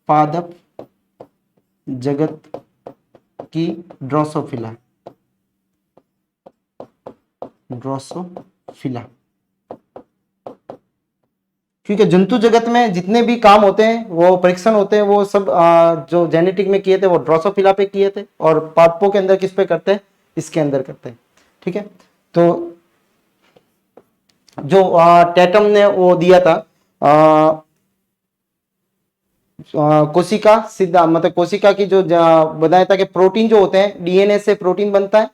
पादप जगत की ड्रोसोफिला। क्योंकि जंतु जगत में जितने भी काम होते हैं, वो परीक्षण होते हैं, वो सब जो जेनेटिक में किए थे वो ड्रोसोफिला पे किए थे, और पादपों के अंदर किस पे करते हैं, इसके अंदर करते हैं। ठीक है, तो जो टैटम ने वो दिया था कोशिका सिद्धांत, मतलब कोशिका की जो बताया था कि प्रोटीन जो होते हैं, डीएनए से प्रोटीन बनता है,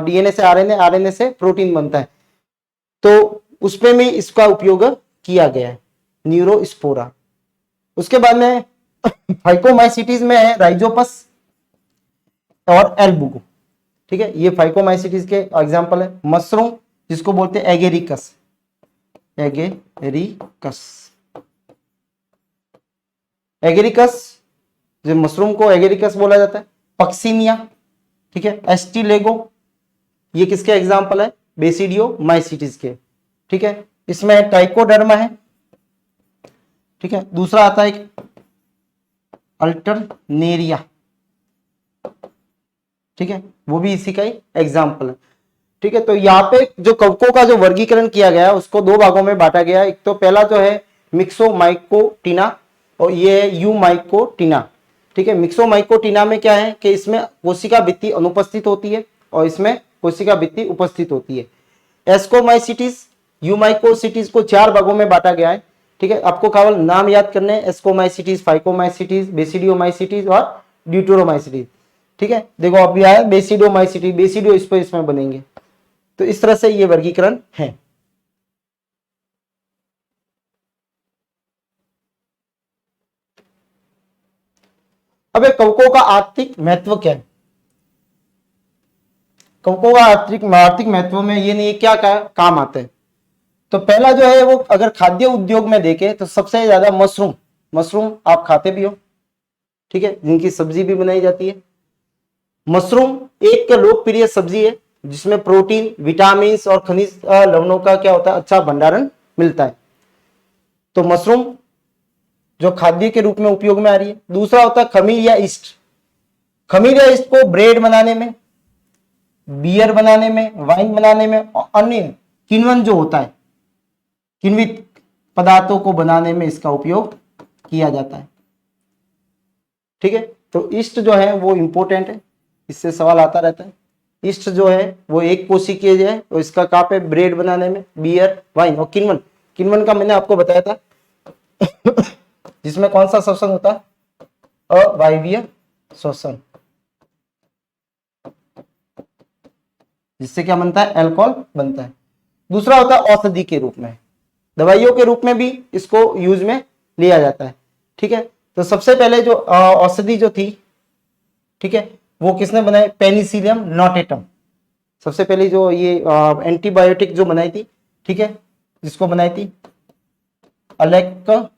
डीएनए से आरएनए, आरएनए से प्रोटीन बनता है, तो उसपे में इसका उपयोग किया गया है, न्यूरोस्पोरा। उसके बाद में फाइकोमाइसिटिस में है राइजोपस और एल्बुगो। ठीक है, ये फाइकोमाइसिटिस के एग्जांपल है। मशरूम जिसको बोलते हैं एगेरिकस, जो मशरूम को एगेरिकस बोला जाता है। पक्सिनिया, ठीक है, एस्टिलेगो, ये किसके एग्जांपल है, बेसिडियोमाइसिटिस के। ठीक है, इसमें टाइकोडर्मा है। ठीक है, दूसरा आता है अल्टरनेरिया। ठीक है, वो भी इसी का ही एग्जांपल है। ठीक है, तो यहाँ पे जो कवकों का जो वर्गीकरण किया गया उसको 2 भागों में बांटा गया। एक तो पहला जो है मिक्सोमाइकोटिना और ये है यूमाइकोटिना। ठीक है, मिक्सोमाइकोटिना में क्या है कि इसमें कोशिका भित्ति अनुपस्थित होती है और इसमें कोशिका भित्ति उपस्थित होती है। एस्कोमाइसिटिस, यूमाइकोसिटिस को 4 भागों में बांटा गया है। ठीक है, आपको केवल नाम याद करने हैं, एस्कोमाइसिटीज, फाइकोमाइसिटीज, बेसिडियोमाइसिटीज और ड्यूटेरोमाइसिटीज। ठीक है, देखो अभी आया बेसिडोमाइसिटी, बेसिडियो इस पर इसमें बनेंगे। तो इस तरह से ये वर्गीकरण है। अब कवकों का आर्थिक महत्व क्या है? कवकों का आर्थिक महत्व में ये नहीं क्या काम आते हैं। तो पहला जो है वो अगर खाद्य उद्योग में देखें तो सबसे ज्यादा मशरूम आप खाते भी हो, ठीक है, जिनकी सब्जी भी बनाई जाती है। मशरूम एक लोकप्रिय सब्जी है जिसमें प्रोटीन, विटामिन और खनिज लवणों का क्या होता है, अच्छा भंडारण मिलता है। तो मशरूम जो खाद्य के रूप में उपयोग में आ रही है। दूसरा होता है खमीर या ईस्ट। खमीर या ईस्ट को ब्रेड बनाने में, बियर बनाने में, वाइन बनाने में और अन्य किण्वन जो होता है, किण्वित पदार्थों को बनाने में इसका उपयोग किया जाता है। ठीक है, तो ईस्ट जो है वो इंपॉर्टेंट है, इससे सवाल आता रहता है। ईस्ट जो है वो एक कोशिकीय है और इसका काम है ब्रेड बनाने में, बियर, वाइन और किण्वन। किण्वन का मैंने आपको बताया था जिसमें कौन सा श्वसन होता है, अवायवीय श्वसन, जिससे क्या बनता है, अल्कोहल बनता है। दूसरा होता है औषधि के रूप में, दवाइयों के रूप में भी इसको यूज में लिया जाता है। ठीक है, तो सबसे पहले जो औषधि जो थी, ठीक है, वो किसने बनाई, पेनिसिलियम नोटेटम। सबसे पहले जो ये एंटीबायोटिक जो बनाई थी, ठीक है, जिसको बनाई थी अलेक्जेंडर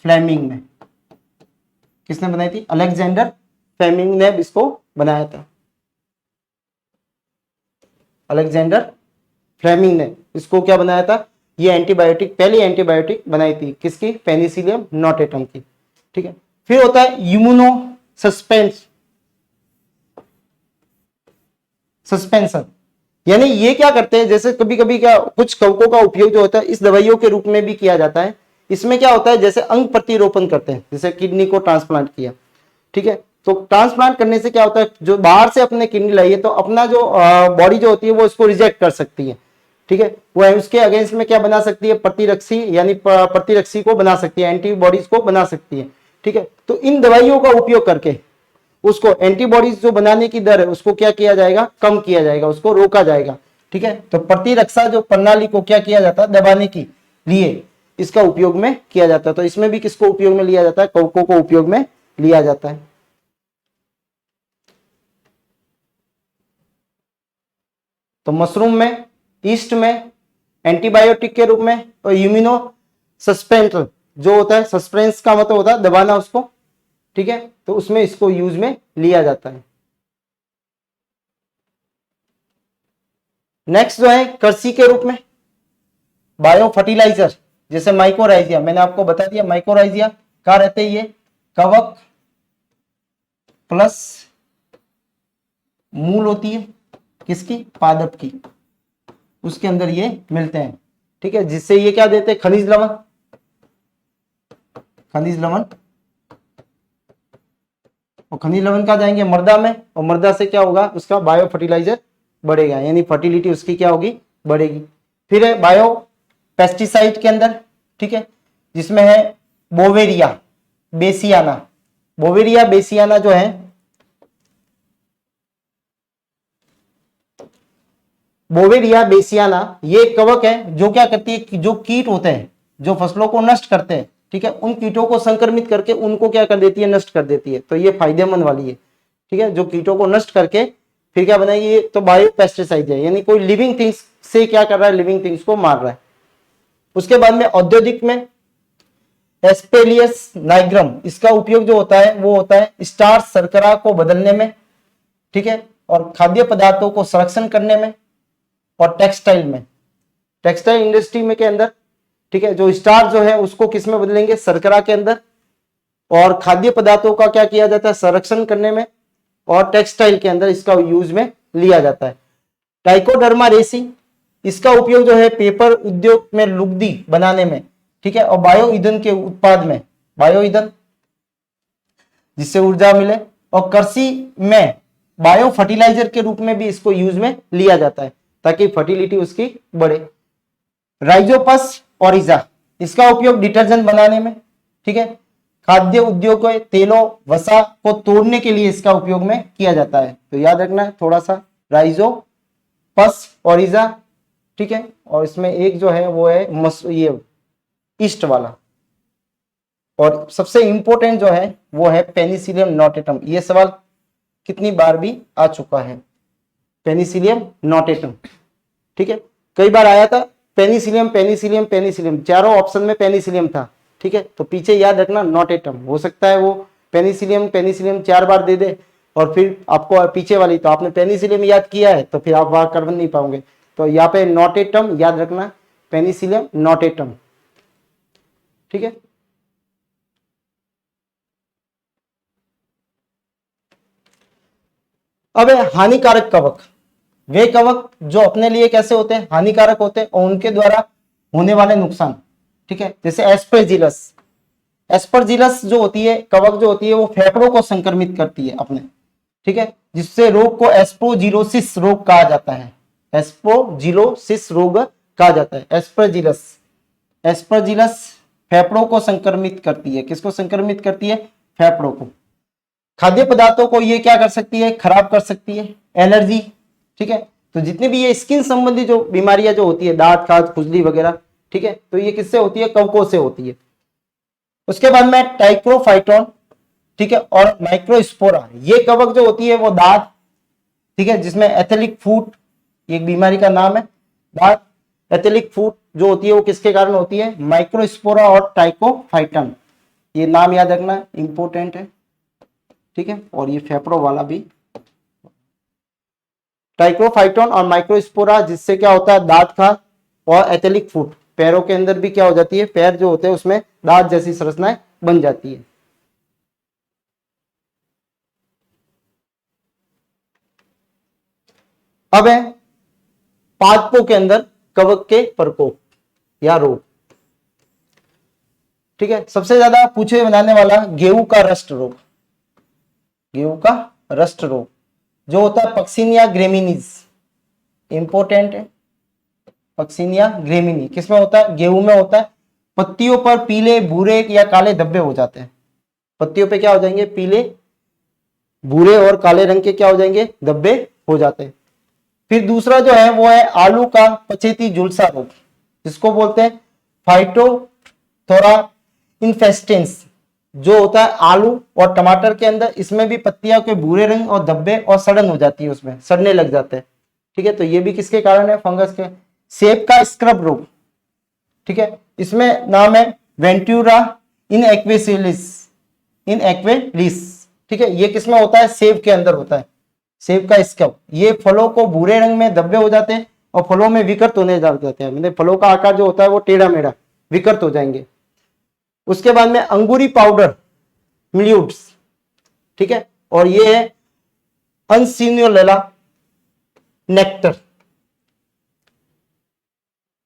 फ्लेमिंग ने, किसने बनाई थी, अलेक्जेंडर फ्लेमिंग ने इसको बनाया था। अलेक्जेंडर फ्लेमिंग ने इसको क्या बनाया था, ये एंटीबायोटिक, पहली एंटीबायोटिक बनाई थी किसकी, पेनिसिलियम नोटेटम की। ठीक है, फिर होता है इम्यूनो सस्पेंशन, यानी ये क्या करते हैं, जैसे कभी कभी क्या कुछ कवकों का उपयोग जो होता है इस दवाइयों के रूप में भी किया जाता है। इसमें क्या होता है, जैसे अंग प्रतिरोपण करते हैं, जैसे किडनी को ट्रांसप्लांट किया, ठीक है, तो ट्रांसप्लांट करने से क्या होता है, जो बाहर से अपने किडनी लाई है तो अपना जो बॉडी जो होती है वो इसको रिजेक्ट कर सकती है। ठीक है, वो उसके अगेंस्ट में क्या बना सकती है, प्रतिरक्षी, यानी प्रतिरक्षी को बना सकती है, एंटीबॉडीज को बना सकती है। ठीक है, तो इन दवाइयों का उपयोग करके उसको एंटीबॉडीज जो बनाने की दर है उसको क्या किया जाएगा, कम किया जाएगा, उसको रोका जाएगा। ठीक है, तो प्रतिरक्षा जो प्रणाली को क्या किया जाता है, दबाने के लिए इसका उपयोग में किया जाता है। तो इसमें भी किसको उपयोग में लिया जाता है, कवकों को उपयोग में लिया जाता है। तो मशरूम में, ईस्ट में एंटीबायोटिक के रूप में, और इम्यूनो सस्पेंटर जो होता है, सस्पेंस का मतलब होता है दबाना उसको, ठीक है, तो उसमें इसको यूज में लिया जाता है। नेक्स्ट जो है कृषि के रूप में बायो फर्टिलाइजर, जैसे माइकोराइजिया, मैंने आपको बता दिया माइकोराइजिया कहाँ रहते हैं, ये कवक प्लस मूल होती है किसकी, पादप की, उसके अंदर ये मिलते हैं। ठीक है, जिससे ये क्या देते हैं, खनिज लवण, खनिज लवण, और खनिज लवण कहाँ जाएंगे, मृदा में, और मृदा से क्या होगा, उसका बायो फर्टिलाइजर बढ़ेगा, यानी फर्टिलिटी उसकी क्या होगी, बढ़ेगी। फिर है बायो पेस्टिसाइड के अंदर, ठीक है, जिसमें है बोवेरिया बेसियाना। बोवेरिया बेसियाना जो है, बोवेरिया बेसियाना ये कवक है जो क्या करती है, जो कीट होते हैं जो फसलों को नष्ट करते हैं, ठीक है, उन कीटों को संक्रमित करके उनको क्या कर देती है, नष्ट कर देती है। तो ये फायदेमंद वाली है। ठीक है, जो कीटों को नष्ट करके फिर क्या बनाएगी, ये तो बायो पेस्टिसाइड है, यानी कोई लिविंग थिंग्स से क्या कर रहा है, लिविंग थिंग्स को मार रहा है। उसके बाद में औद्योगिक में एस्पेलियस नाइग्रम, इसका उपयोग जो होता है वो होता है स्टार्च शर्करा को बदलने में, ठीक है, और खाद्य पदार्थों को संरक्षण करने में, और टेक्सटाइल में, टेक्सटाइल इंडस्ट्री में के अंदर, ठीक है, जो स्टार्च जो है उसको किस में बदलेंगे, शर्करा के अंदर, और खाद्य पदार्थों का क्या किया जाता है, संरक्षण करने में, और टेक्सटाइल के अंदर इसका यूज में लिया जाता है। ट्राइकोडर्मा रेसी, इसका उपयोग जो है पेपर उद्योग में लुगदी बनाने में, ठीक है, और बायो ईंधन के उत्पाद में, बायो ईंधन जिससे ऊर्जा मिले, और कृषि में बायो फर्टिलाइजर के रूप में भी इसको यूज में लिया जाता है ताकि फर्टिलिटी उसकी बढ़े। राइजोपस ओरिजा, इसका उपयोग डिटर्जेंट बनाने में, ठीक है, खाद्य उद्योग के तेलों वसा को तोड़ने के लिए इसका उपयोग में किया जाता है। तो याद रखना थोड़ा सा, राइजोपस ओरिजा, ठीक है। और इसमें एक जो है वो है ये ईस्ट वाला, और सबसे इंपॉर्टेंट जो है वो है पेनिसिलियम नोटेटम। ये सवाल कितनी बार भी आ चुका है, पेनिसिलियम नोटेटम, ठीक है, कई बार आया था। पेनिसिलियम पेनिसिलियम पेनिसिलियम, चारों ऑप्शन में पेनिसिलियम था, ठीक है। तो पीछे याद रखना नोटेटम, हो सकता है वो पेनिसिलियम पेनिसिलियम 4 बार दे दे और फिर आपको पीछे वाली, तो आपने पेनिसिलियम याद किया है तो फिर आप वहां कर नहीं पाओगे। तो यहाँ पे नोटेटम याद रखना, पेनिसिलियम नोटेटम, ठीक है। अब है हानिकारक कवक। वे कवक जो अपने लिए कैसे होते हैं, हानिकारक होते हैं, और उनके द्वारा होने वाले नुकसान, ठीक है। जैसे एस्परजिलस, एस्परजिलस जो होती है, कवक जो होती है, वो फेफड़ों को संक्रमित करती है अपने, ठीक है, जिससे रोग को एस्प्रोजिलोसिस रोग कहा जाता है। एस्प्रोजिलोसिस रोग कहा जाता है। एस्परजिलस, एस्परजिलस फेफड़ों को संक्रमित करती है। किसको संक्रमित करती है? फेफड़ों को। खाद्य पदार्थों को ये क्या कर सकती है? खराब कर सकती है। एलर्जी, ठीक है। तो जितनी भी ये स्किन संबंधी जो बीमारियां जो होती है, दांत खाज खुजली वगैरह, ठीक है, तो ये किससे होती है? कवकों से होती है। उसके बाद में टाइक्रोफाइटोन, ठीक है, और माइक्रोस्पोरा, ये कवक जो होती है वो दांत, ठीक है, जिसमें एथेलिक फूट एक बीमारी का नाम है। दांत एथेलिक फूट जो होती है वो किसके कारण होती है? माइक्रोस्पोरा और टाइकोफाइटन, ये नाम याद रखना, इंपॉर्टेंट है, ठीक है। और ये फेफड़ों वाला भी, टाइक्रोफाइटोन और माइक्रोस्पोरा, जिससे क्या होता है? दांत खाज और एथेलिक फूट, पैरों के अंदर भी क्या हो जाती है? पैर जो होते हैं उसमें दांत जैसी संरचनाएं बन जाती है। अब है पादपों के अंदर कवक के प्रकोप या रोग, ठीक है। सबसे ज्यादा पूछे बनाने वाला गेहूं का रस्ट रोग, गेहूं का रस्ट रोग जो होता है पक्सिनिया ग्रेमिनीज, इंपॉर्टेंट है। पक्सिनिया ग्रेमिनी किसमें होता है? गेहूं में होता है। पत्तियों पर पीले भूरे या काले धब्बे हो जाते हैं। पत्तियों पे क्या हो जाएंगे? पीले भूरे और काले रंग के क्या हो जाएंगे? धब्बे हो जाते हैं। फिर दूसरा जो है वो है आलू का पछेती झुलसा रोग, जिसको बोलते हैं फाइटोथोरा इन्फेस्टेंस, जो होता है आलू और टमाटर के अंदर। इसमें भी पत्तियां के भूरे रंग और धब्बे और सड़न हो जाती है, उसमें सड़ने लग जाते हैं, ठीक है। तो ये भी किसके कारण है? फंगस के। सेब का स्क्रब रोग, ठीक है, इसमें नाम है वेंटूरा इनएक्वेलिस, इनएक्वेलिस, ठीक है। ये किसमें होता है? सेब के अंदर होता है, सेब का स्क्रब। ये फलों को भूरे रंग में धब्बे हो जाते हैं और फलों में विकृत होने लग जाते हैं, मतलब फलों का आकार जो होता है वो टेढ़ा मेढ़ा विकृत हो जाएंगे। उसके बाद में अंगूरी पाउडर मिल्यूड्स, ठीक है, और ये है अनसिनुलेला नेक्टर,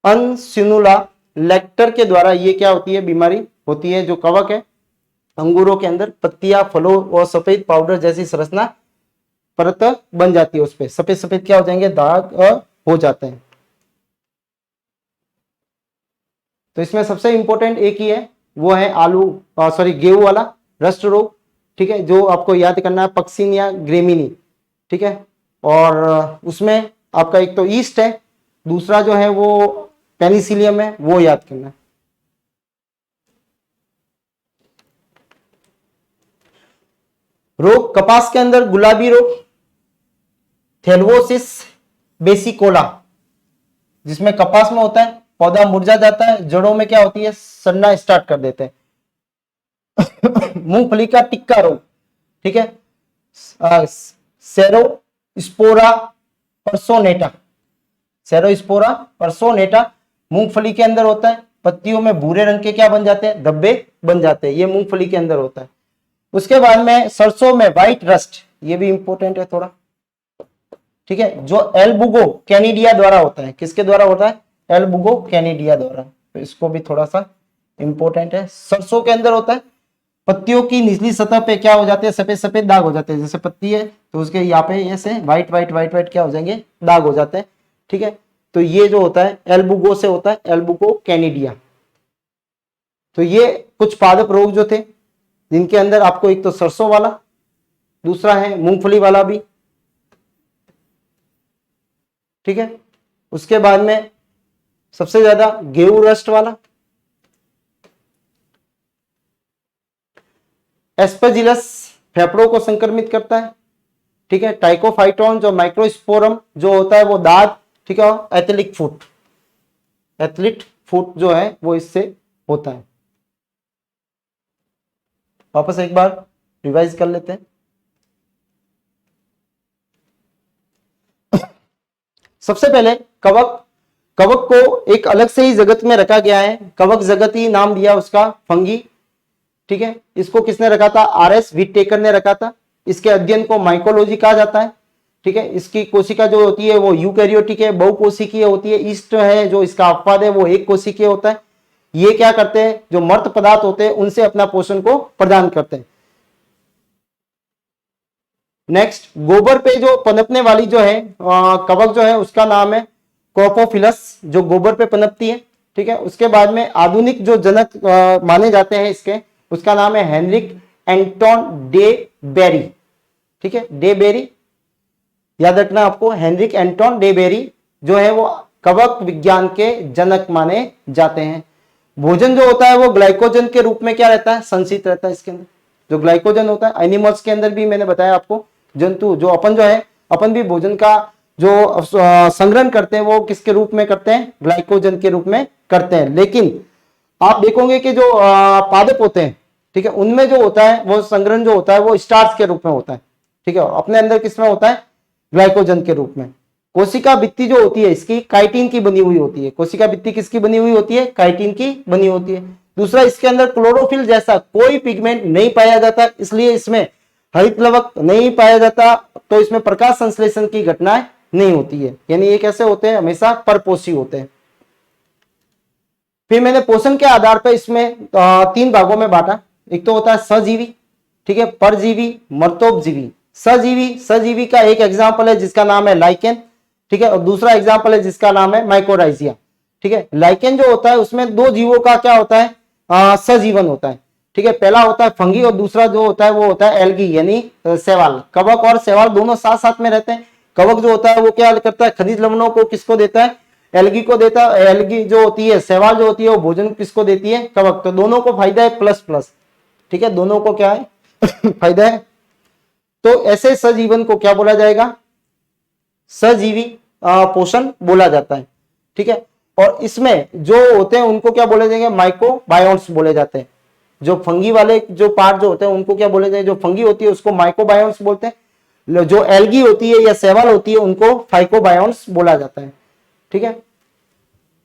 अनसिनुला लेक्टर के द्वारा ये क्या होती है? बीमारी होती है। जो कवक है अंगूरों के अंदर, पत्तियां फलों और सफेद पाउडर जैसी संरचना परत बन जाती है, उस पे सफेद सफेद क्या हो जाएंगे? दाग हो जाते हैं। तो इसमें सबसे इंपॉर्टेंट एक ही है, वो है आलू सॉरी गेहूं वाला रस्ट रोग, ठीक है, जो आपको याद करना है पक्सिनिया ग्रेमिनी, ठीक है। और उसमें आपका एक तो ईस्ट है, दूसरा जो है वो पेनिसिलियम है, वो याद करना है। रोग कपास के अंदर गुलाबी रोग, थेल्वोसिस बेसिकोला, जिसमें कपास में होता है, पौधा मुरझा जाता है, जड़ों में क्या होती है? सड़ना स्टार्ट कर देते हैं। मूंगफली का टिक्का रोग, ठीक है, सेरोस्पोरा पर्सोनेटा, सेरोस्पोरा पर्सोनेटा मूंगफली के अंदर होता है। पत्तियों में भूरे रंग के क्या बन जाते हैं? धब्बे बन जाते हैं। ये मूंगफली के अंदर होता है। उसके बाद में सरसों में व्हाइट रस्ट, ये भी इंपॉर्टेंट है थोड़ा, ठीक है, जो एल्बुगो कैनिडिया द्वारा होता है। किसके द्वारा होता है? एल्बुगो कैनिडिया द्वारा। तो इसको भी थोड़ा सा इंपॉर्टेंट है। सरसों के अंदर होता है। पत्तियों की निचली सतह पे क्या हो जाते हैं, सफेद सफेद दाग हो जाते हैं। जैसे पत्ती है तो उसके यहाँ पे ऐसे व्हाइट व्हाइट व्हाइट व्हाइट क्या हो जाएंगे, दाग हो जाते हैं। ठीक है, तो ये जो होता है एल्बुगो से होता है, एल्बुगो कैनिडिया। तो ये कुछ पादप रोग जो थे जिनके अंदर आपको एक तो सरसों वाला, दूसरा है मूंगफली वाला भी। ठीक है, उसके बाद में सबसे ज्यादा गेहूं रस्ट वाला, एस्परजिलस फेफड़ों को संक्रमित करता है। ठीक है, टाइकोफाइटोन जो माइक्रोस्पोरम जो होता है वो दाद। ठीक है, एथलिक फुट, एथलीट फुट जो है वो इससे होता है। वापस एक बार रिवाइज कर लेते हैं। सबसे पहले कवक, कवक को एक अलग से ही जगत में रखा गया है, कवक जगत ही नाम दिया उसका, फंगी। ठीक है, इसको किसने रखा था, आरएस व्हिटेकर ने रखा था। इसके अध्ययन को माइकोलॉजी कहा जाता है। ठीक है, इसकी कोशिका जो होती है वो यूकैरियोटिक है, बहुकोशिकीय होती है। ईस्ट है जो इसका अपवाद है वो एक कोशिकीय होता है। ये क्या करते हैं, जो मर्त पदार्थ होते हैं उनसे अपना पोषण को प्रदान करते हैं। नेक्स्ट, गोबर पे जो पनपने वाली जो है कवक जो है उसका नाम है क्रोपोफिलस, जो गोबर पे पनपती है। ठीक है, उसके बाद में आधुनिक जो जनक माने जाते हैं इसके, उसका नाम है हेनरिक एंटोन डे बेरी। ठीक है, डे बेरी याद रखना आपको, हेनरिक एंटोन डे बेरी जो है वो कवक विज्ञान के जनक माने जाते हैं। भोजन जो होता है वो ग्लाइकोजन के रूप में क्या रहता है, संचित रहता है। इसके अंदर जो ग्लाइकोजन होता है, एनिमल्स के अंदर भी मैंने बताया आपको, जंतु जो अपन जो है, अपन भी भोजन का जो संग्रहण करते हैं वो किसके रूप में करते हैं, ग्लाइकोजन के रूप में करते हैं। लेकिन आप देखोगे कि जो पादप होते हैं, ठीक है, उनमें जो होता है वो संग्रहण जो होता है वो स्टार्च के रूप में होता है। ठीक है, अपने अंदर किसमें होता है, ग्लाइकोजन के रूप में। कोशिका भित्ति जो होती है इसकी काइटिन की बनी हुई होती है। कोशिका भित्ति किसकी बनी हुई होती है, काइटिन की बनी होती है। दूसरा, इसके अंदर क्लोरोफिल जैसा कोई पिगमेंट नहीं पाया जाता, इसलिए इसमें हरित लवक नहीं पाया जाता, तो इसमें प्रकाश संश्लेषण की घटनाएं नहीं होती है। यानी ये कैसे होते हैं, हमेशा परपोषी होते हैं। फिर मैंने पोषण के आधार पर इसमें 3 भागों में बांटा। एक तो होता है सजीवी, ठीक है, परजीवी, मर्तोपजीवी। सजीवी, सजीवी का एक एग्जाम्पल है जिसका नाम है लाइकेन। ठीक है, और दूसरा एग्जाम्पल है जिसका नाम है माइकोराइजिया। ठीक है, लाइकेन जो होता है उसमें 2 जीवों का क्या होता है, सजीवन होता है। ठीक है, पहला होता है फंगी और दूसरा जो होता है वो होता है एल्गी यानी शैवाल। कवक और शैवाल दोनों साथ साथ में रहते हैं। कवक जो होता है वो क्या करता है, खनिज लवणों को किसको देता है, एल्गी को देता है। एल्गी जो होती है, शैवाल जो होती है वो भोजन किसको देती है, कवक। तो दोनों को फायदा है, प्लस प्लस। ठीक है, दोनों को क्या है फायदा है। तो ऐसे सजीवन को क्या बोला जाएगा, सजीवी पोषण बोला जाता है। ठीक है, और इसमें जो होते हैं उनको क्या बोले जाएंगे, माइक्रोबायोन्ट्स बोले जाते हैं। जो फंगी वाले जो पार्ट जो होते हैं उनको क्या बोले जाएंगे, जो फंगी होती है उसको माइक्रोबायोन्ट्स बोलते हैं। जो एल्गी होती है या शैवाल होती है उनको फाइकोबायोन्ट्स बोला जाता है। ठीक है,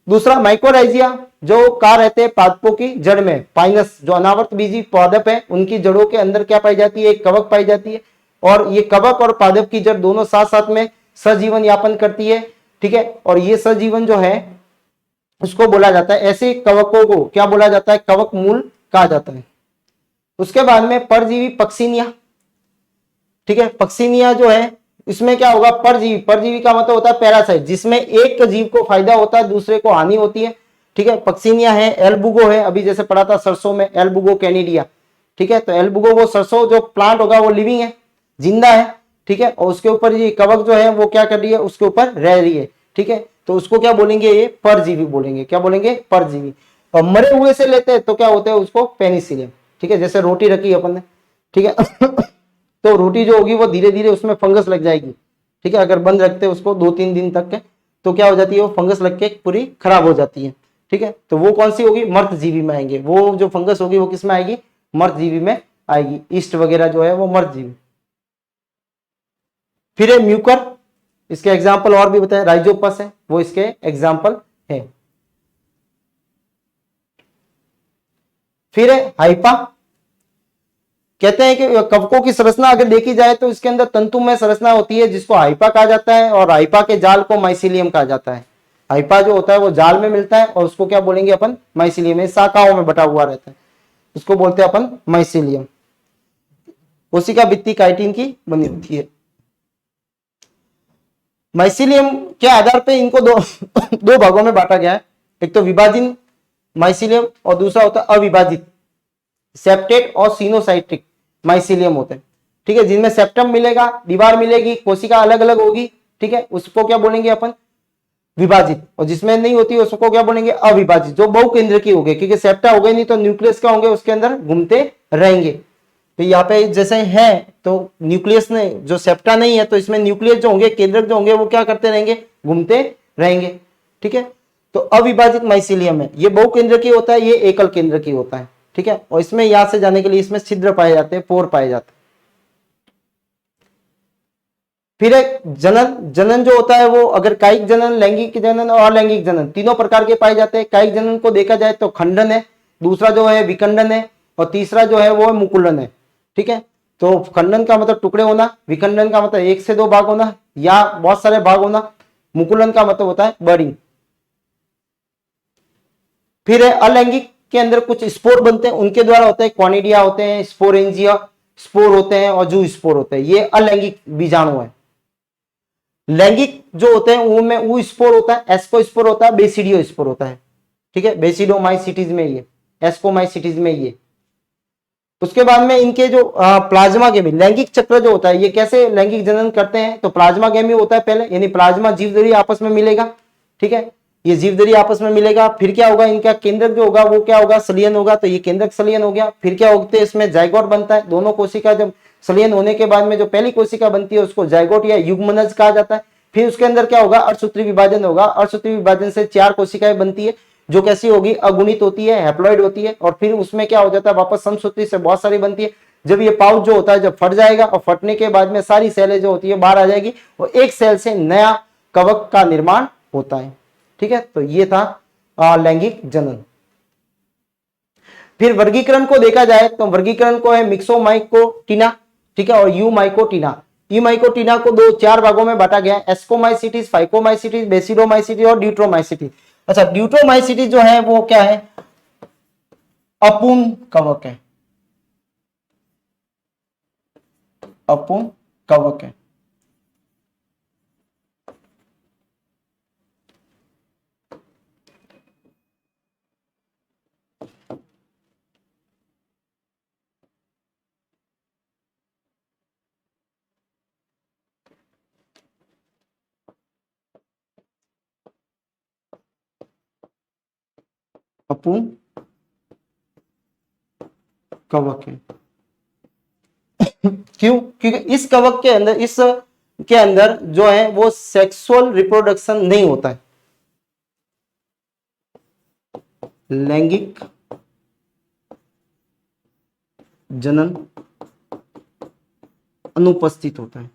दूसरा माइकोराइजिया जो का रहते हैं पादपों की जड़ में। पाइनस जो अनावर्त बीजी पादप है उनकी जड़ों के अंदर क्या पाई जाती है, एक कवक पाई जाती है। और ये कवक और पादप की जड़ दोनों साथ साथ में सजीवन यापन करती है। ठीक है, और ये सजीवन जो है उसको बोला जाता है, ऐसे कवकों को क्या बोला जाता है, कवक मूल कहा जाता है। उसके बाद में परजीवी पक्सिनिया। ठीक है, पक्सिनिया जो है इसमें क्या होगा, परजीवी, परजीवी का मतलब होता है पैरासाइट, जिसमें एक जीव को फायदा होता है दूसरे को हानि होती है। ठीक है, पक्सिनिया है, एल्बुगो है, अभी जैसे पढ़ा था सरसों में, एल्बुगो कैनिडिया। ठीक है, तो एल्बुगो वो सरसों जो प्लांट होगा वो लिविंग है, जिंदा है। ठीक है, और उसके ऊपर ये कवक जो है वो क्या कर रही है, उसके ऊपर रह रही है। ठीक है, तो उसको क्या बोलेंगे, ये परजीवी बोलेंगे। क्या बोलेंगे, परजीवी। और मरे हुए से लेते हैं तो क्या होता है उसको पेनिसिलियम। ठीक है, जैसे रोटी रखी अपन ने, ठीक है तो रोटी जो होगी वो धीरे धीरे उसमें फंगस लग जाएगी। ठीक है, अगर बंद रखते हैं उसको 2-3 दिन तक के, तो क्या हो जाती है, वो फंगस लग के पूरी खराब हो जाती है। ठीक है, तो वो कौन सी होगी, मर्तजीवी में आएंगे। वो जो फंगस होगी वो किस में आएगी, मर्तजीवी में आएगी। ईस्ट वगैरह जो है वो मर्तजीवी। फिर है म्यूकर, इसके एग्जाम्पल और भी बताए, राइजोपस है वो इसके एग्जाम्पल है। फिर है हाइपा। कहते हैं कि कवकों की संरचना अगर देखी जाए तो इसके अंदर तंतुमय संरचना होती है जिसको हाइपा कहा जाता है, और हाइपा के जाल को माइसिलियम कहा जाता है। हाइपा जो होता है वो जाल में मिलता है और उसको क्या बोलेंगे अपन, माइसिलियम। शाखाओं में बटा हुआ रहता है। उसको बोलते हैं अपन माइसीलियम। कोशिका भित्ति काइटिन की बनी होती है। माइसीलियम के आधार पे इनको दो दो भागों में बांटा गया है। एक तो विभाजित माइसीलियम और दूसरा होता है अविभाजित, सेप्टेट और सिनोसाइटिक माइसीलियम होते हैं। ठीक है, जिनमें सेप्टम मिलेगा, दीवार मिलेगी, कोशिका अलग अलग होगी। ठीक है, उसको क्या बोलेंगे अपन विभाजित, और जिसमें नहीं होती उसको क्या बोलेंगे अविभाजित, जो बहुकेंद्र की होगी, क्योंकि सेप्टा हो गए नहीं तो न्यूक्लियस क्या होंगे उसके अंदर घूमते रहेंगे। तो यहाँ पे जैसे है तो न्यूक्लियस ने जो सेप्टा नहीं है तो इसमें न्यूक्लियस जो होंगे, केंद्रक जो होंगे वो क्या करते रहेंगे, घूमते रहेंगे। ठीक है, तो अविभाजित माइसीलियम है, ये बहुकेंद्र की होता है, ये एकल केंद्र की होता है। ठीक है, और इसमें यहां से जाने के लिए इसमें छिद्र पाए जाते हैं, पोर पाए जाते हैं। फिर एक जनन जो होता है वो अगर कायिक जनन, लैंगिक जनन और अलैंगिक जनन तीनों प्रकार के पाए जाते हैं। कायिक जनन को देखा जाए तो खंडन है, दूसरा जो है विखंडन है, और तीसरा जो है वो मुकुलन है। ठीक है, तो खंडन का मतलब टुकड़े होना, विखंडन का मतलब एक से दो भाग होना या बहुत सारे भाग होना, मुकुलन का मतलब होता है बर्डिंग। फिर है अलैंगिक के अंदर कुछ स्पोर बनते हैं, उनके द्वारा होते हैं, क्वानिडिया होते हैं, स्पोरेंजिया स्पोर होते हैं और जू स्पोर होते हैं, ये अलैंगिक बीजाणु है। लैंगिक जो होते हैं उनमें ऊ स्पोर होता है, एस्को स्पोर होता है, बेसिडियो स्पोर होता है। ठीक है, बेसिडोमाइसिटीज में ये, एस्कोमाइसिटीज में ये। उसके बाद में इनके जो प्लाज्मा गेमी, लैंगिक चक्र जो होता है, ये कैसे लैंगिक जनन करते हैं, तो प्लाज्मा गेमी होता है पहले, यानी प्लाज्मा जीवधरी आपस में मिलेगा। ठीक है, ये जीवधरी आपस में मिलेगा, फिर क्या होगा, इनका केंद्रक जो होगा वो क्या होगा, सलियन होगा, तो ये केंद्रक सलियन हो गया। फिर क्या होते हैं, इसमें जाइगोट बनता है, दोनों कोशिका जब सलियन होने के बाद में जो पहली कोशिका बनती है उसको जाइगोट या युग्मनज कहा जाता है। फिर उसके अंदर क्या होगा, अर्धसूत्री विभाजन होगा, अर्धसूत्री विभाजन से 4 कोशिकाएं बनती है, जो कैसी होगी, अगुणित होती है, हैप्लॉइड होती है, और फिर उसमें क्या हो जाता है, वापस समसूत्री से बहुत सारी बनती है। जब ये पाउच जो होता है जब फट जाएगा, और फटने के बाद में सारी सेलें जो होती है बाहर आ जाएगी, और एक सेल से नया कवक का निर्माण होता है। ठीक है, तो ये था लैंगिक जनन। फिर वर्गीकरण को देखा जाए तो वर्गीकरण को है मिक्सोमाइकोटिना, ठीक है, और यूमाइकोटिना। यूमाइकोटिना को 4 भागों में बांटा गया है, एस्कोमाइसिटीज, फाइकोमाइसिटीज, बेसिडोमाइसिटीज और ड्यूट्रोमाइसिटीज। अच्छा, ड्यूट्रोमाइसिटीज जो है वो क्या है, अपूर्ण कवक है, अपूर्ण कवक है। अपूर्ण कवक है। क्यों, क्योंकि इस कवक के अंदर, इस के अंदर जो है वो सेक्सुअल रिप्रोडक्शन नहीं होता है, लैंगिक जनन अनुपस्थित होता है।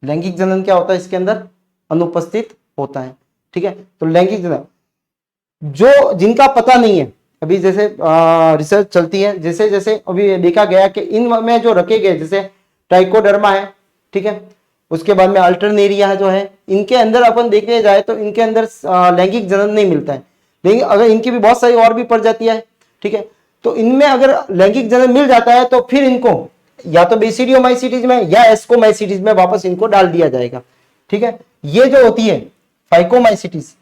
लैंगिक जनन क्या होता है, इसके अंदर अनुपस्थित होता है। ठीक है, तो लैंगिक जनन जो जिनका पता नहीं है, अभी जैसे रिसर्च चलती है, जैसे जैसे अभी देखा गया कि इन में जो रखे गए, जैसे ट्राइकोडर्मा है, ठीक है, उसके बाद में अल्टरनेरिया जो है, इनके अंदर अपन देखने जाए तो इनके अंदर लैंगिक जनन नहीं मिलता है। लेकिन अगर इनकी भी बहुत सारी और भी प्रजातियां है, ठीक है, तो इनमें अगर लैंगिक जनन मिल जाता है तो फिर इनको या तो बेसिडियोमाइसिटीज में या एस्कोमाइसिटीज में वापस इनको डाल दिया जाएगा। ठीक है, ये जो होती है फाइकोमाइसिटीज,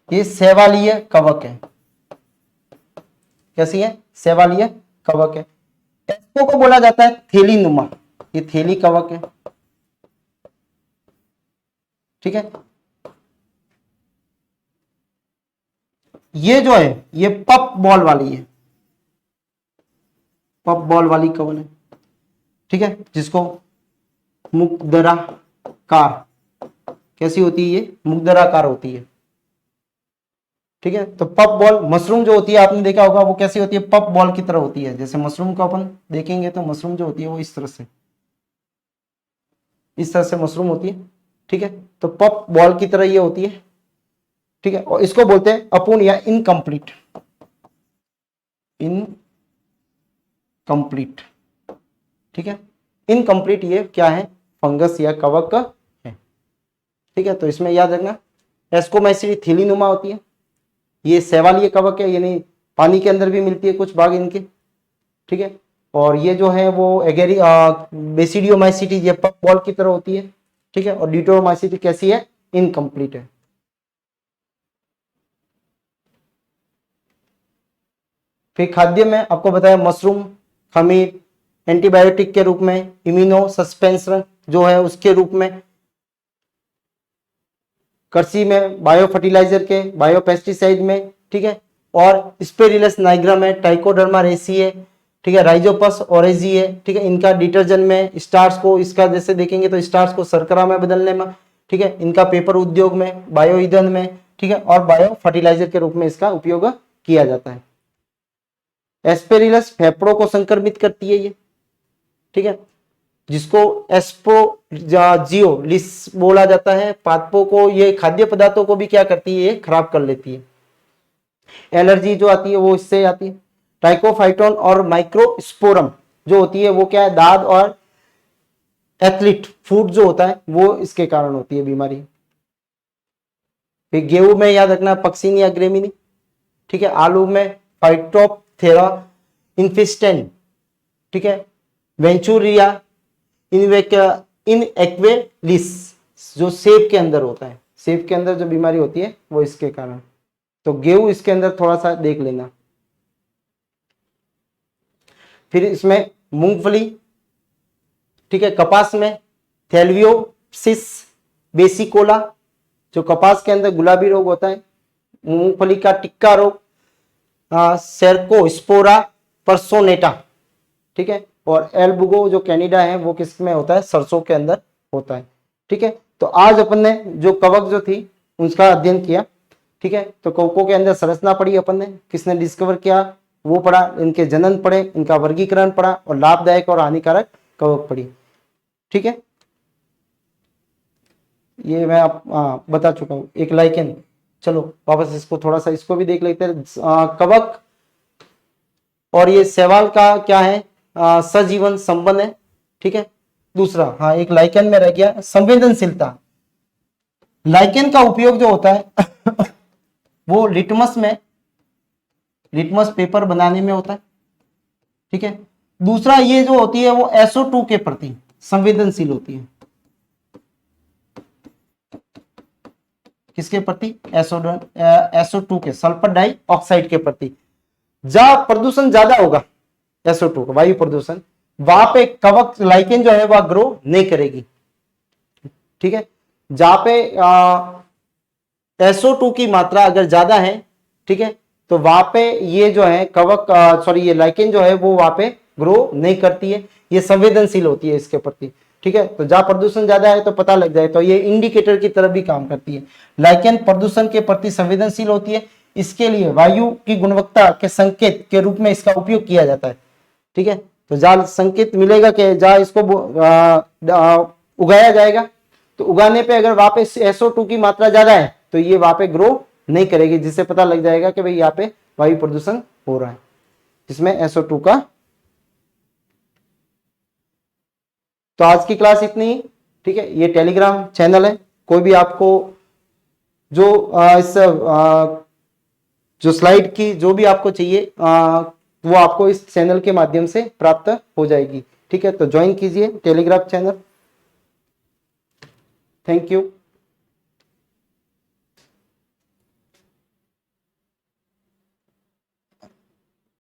ये शैवालीय कवक है। कैसी है, शैवालीय कवक है। एस्को को बोला जाता है थैली नुमा, ये थैली कवक है। ठीक है, ये जो है ये पप बॉल वाली है, पप बॉल वाली कवल है। ठीक है, जिसको मुक्दराकार, कैसी होती है, ये मुक्दराकार होती है। ठीक है, तो पप बॉल, मशरूम जो होती है आपने देखा होगा वो कैसी होती है, पप बॉल की तरह होती है। जैसे मशरूम को अपन देखेंगे तो मशरूम जो होती है वो इस तरह से, इस तरह से मशरूम होती है। ठीक है, तो पप बॉल की तरह ये होती है। ठीक है, और इसको बोलते हैं अपूर्ण या इनकम्प्लीट, इनकम्प्लीट। ठीक है, इनकम्प्लीट ये क्या है, फंगस या कवक है। ठीक है, तो इसमें याद रखना एस्कोमाइसिटी थैली नुमा होती है, ये शैवालीय कवक है, यानी पानी के अंदर भी मिलती है कुछ भाग इनके, ठीक है। और ये जो है वो एगेरी बेसिडियोमाइसिटी ये पफ बॉल की तरह होती है, ठीक है। और ड्यूटेरोमाइसिटी कैसी है, इनकम्प्लीट है। फिर खाद्य में आपको बताया मशरूम, खमीर, एंटीबायोटिक के रूप में, इम्यूनो सस्पेंशन जो है उसके रूप में, कृषि में बायो फर्टिलाइजर के, बायो पेस्टिसाइड में, ठीक है। और स्पेरिलस नाइग्रा में ट्राइकोडर्मा रेसी है, ठीक है। राइजोपस ओरेजी है, ठीक है। इनका डिटर्जेंट में, स्टार्च को, इसका जैसे देखेंगे तो स्टार्च को शर्करा में बदलने में, ठीक है। इनका पेपर उद्योग में, बायो ईंधन में, ठीक है। और बायो फर्टिलाइजर के रूप में इसका उपयोग किया जाता है। एस्पेरिलस फेफड़ों को संक्रमित करती है ये, ठीक है, जिसको एस्पोजियोलिस बोला जाता है। पादपों को, ये खाद्य पदार्थों को भी क्या करती है, ये खराब कर लेती है। एलर्जी जो आती है वो इससे आती है। ट्राइकोफाइटोन और माइक्रोस्पोरम जो होती है वो क्या है, दाद और एथलीट फूड जो होता है वो इसके कारण होती है बीमारी। फिर गेहूं में याद रखना पक्सिनी या ग्रेमिनी, ठीक है। आलू में फाइटोप्थेरा इन्फिस्टेन, ठीक है। वेंचुरिया इनएक्वेलिस जो सेब के अंदर होता है, सेब के अंदर जो बीमारी होती है वो इसके कारण। तो गेहूं इसके अंदर थोड़ा सा देख लेना। फिर इसमें मूंगफली, ठीक है। कपास में थैलियोसिस बेसिकोला जो कपास के अंदर गुलाबी रोग होता है। मूंगफली का टिक्का रोग सेर्कोस्पोरा परसोनेटा, ठीक है। और एल्बुगो जो कैनिडा है वो किस में होता है, सरसों के अंदर होता है, ठीक है। तो आज अपन ने जो कवक जो थी उसका अध्ययन किया, ठीक है। तो कवकों के अंदर संरचना पढ़ी अपन ने, किसने डिस्कवर किया वो पढ़ा, इनके जनन पढ़े, इनका वर्गीकरण पढ़ा, और लाभदायक और हानिकारक कवक पढ़ी, ठीक है। ये मैं आप बता चुका हूं। एक लाइकेन, चलो वापस इसको थोड़ा सा इसको भी देख लेते हैं। कवक और ये शैवाल का क्या है, सजीवन संबंध है, ठीक है। दूसरा, हाँ एक लाइकेन में रह गया संवेदनशीलता। लाइकेन का उपयोग जो होता है वो लिटमस पेपर बनाने में होता है, ठीक है। दूसरा ये जो होती है वो SO2 के प्रति संवेदनशील होती है। किसके प्रति, SO2 के, सल्फर डाइऑक्साइड के प्रति। जहां प्रदूषण ज्यादा होगा SO2 का, वायु प्रदूषण, वहां पे कवक लाइकेन जो है वह ग्रो नहीं करेगी, ठीक है। जहां पे SO2 की मात्रा अगर ज्यादा है, ठीक है, तो वहां पे ये जो है कवक ये लाइकेन जो है वो वहां पे ग्रो नहीं करती है, ये संवेदनशील होती है इसके प्रति, ठीक है। तो जहां प्रदूषण ज्यादा है तो पता लग जाए, तो ये इंडिकेटर की तरह भी काम करती है। लाइकेन प्रदूषण के प्रति संवेदनशील होती है, इसके लिए वायु की गुणवत्ता के संकेत के रूप में इसका उपयोग किया जाता है, ठीक है। तो जहां संकेत मिलेगा कि जहां इसको उगाया जाएगा, तो उगाने पे अगर वहां पे SO2 की मात्रा ज्यादा है तो ये वहां पे ग्रो नहीं करेगी, जिससे पता लग जाएगा कि भाई यहाँ पे वायु प्रदूषण हो रहा है, इसमें SO2 का। तो आज की क्लास इतनी ही, ठीक है। ये टेलीग्राम चैनल है, कोई भी आपको जो इस जो स्लाइड की जो भी आपको चाहिए वो आपको इस चैनल के माध्यम से प्राप्त हो जाएगी, ठीक है। तो ज्वाइन कीजिए टेलीग्राम चैनल। Thank you.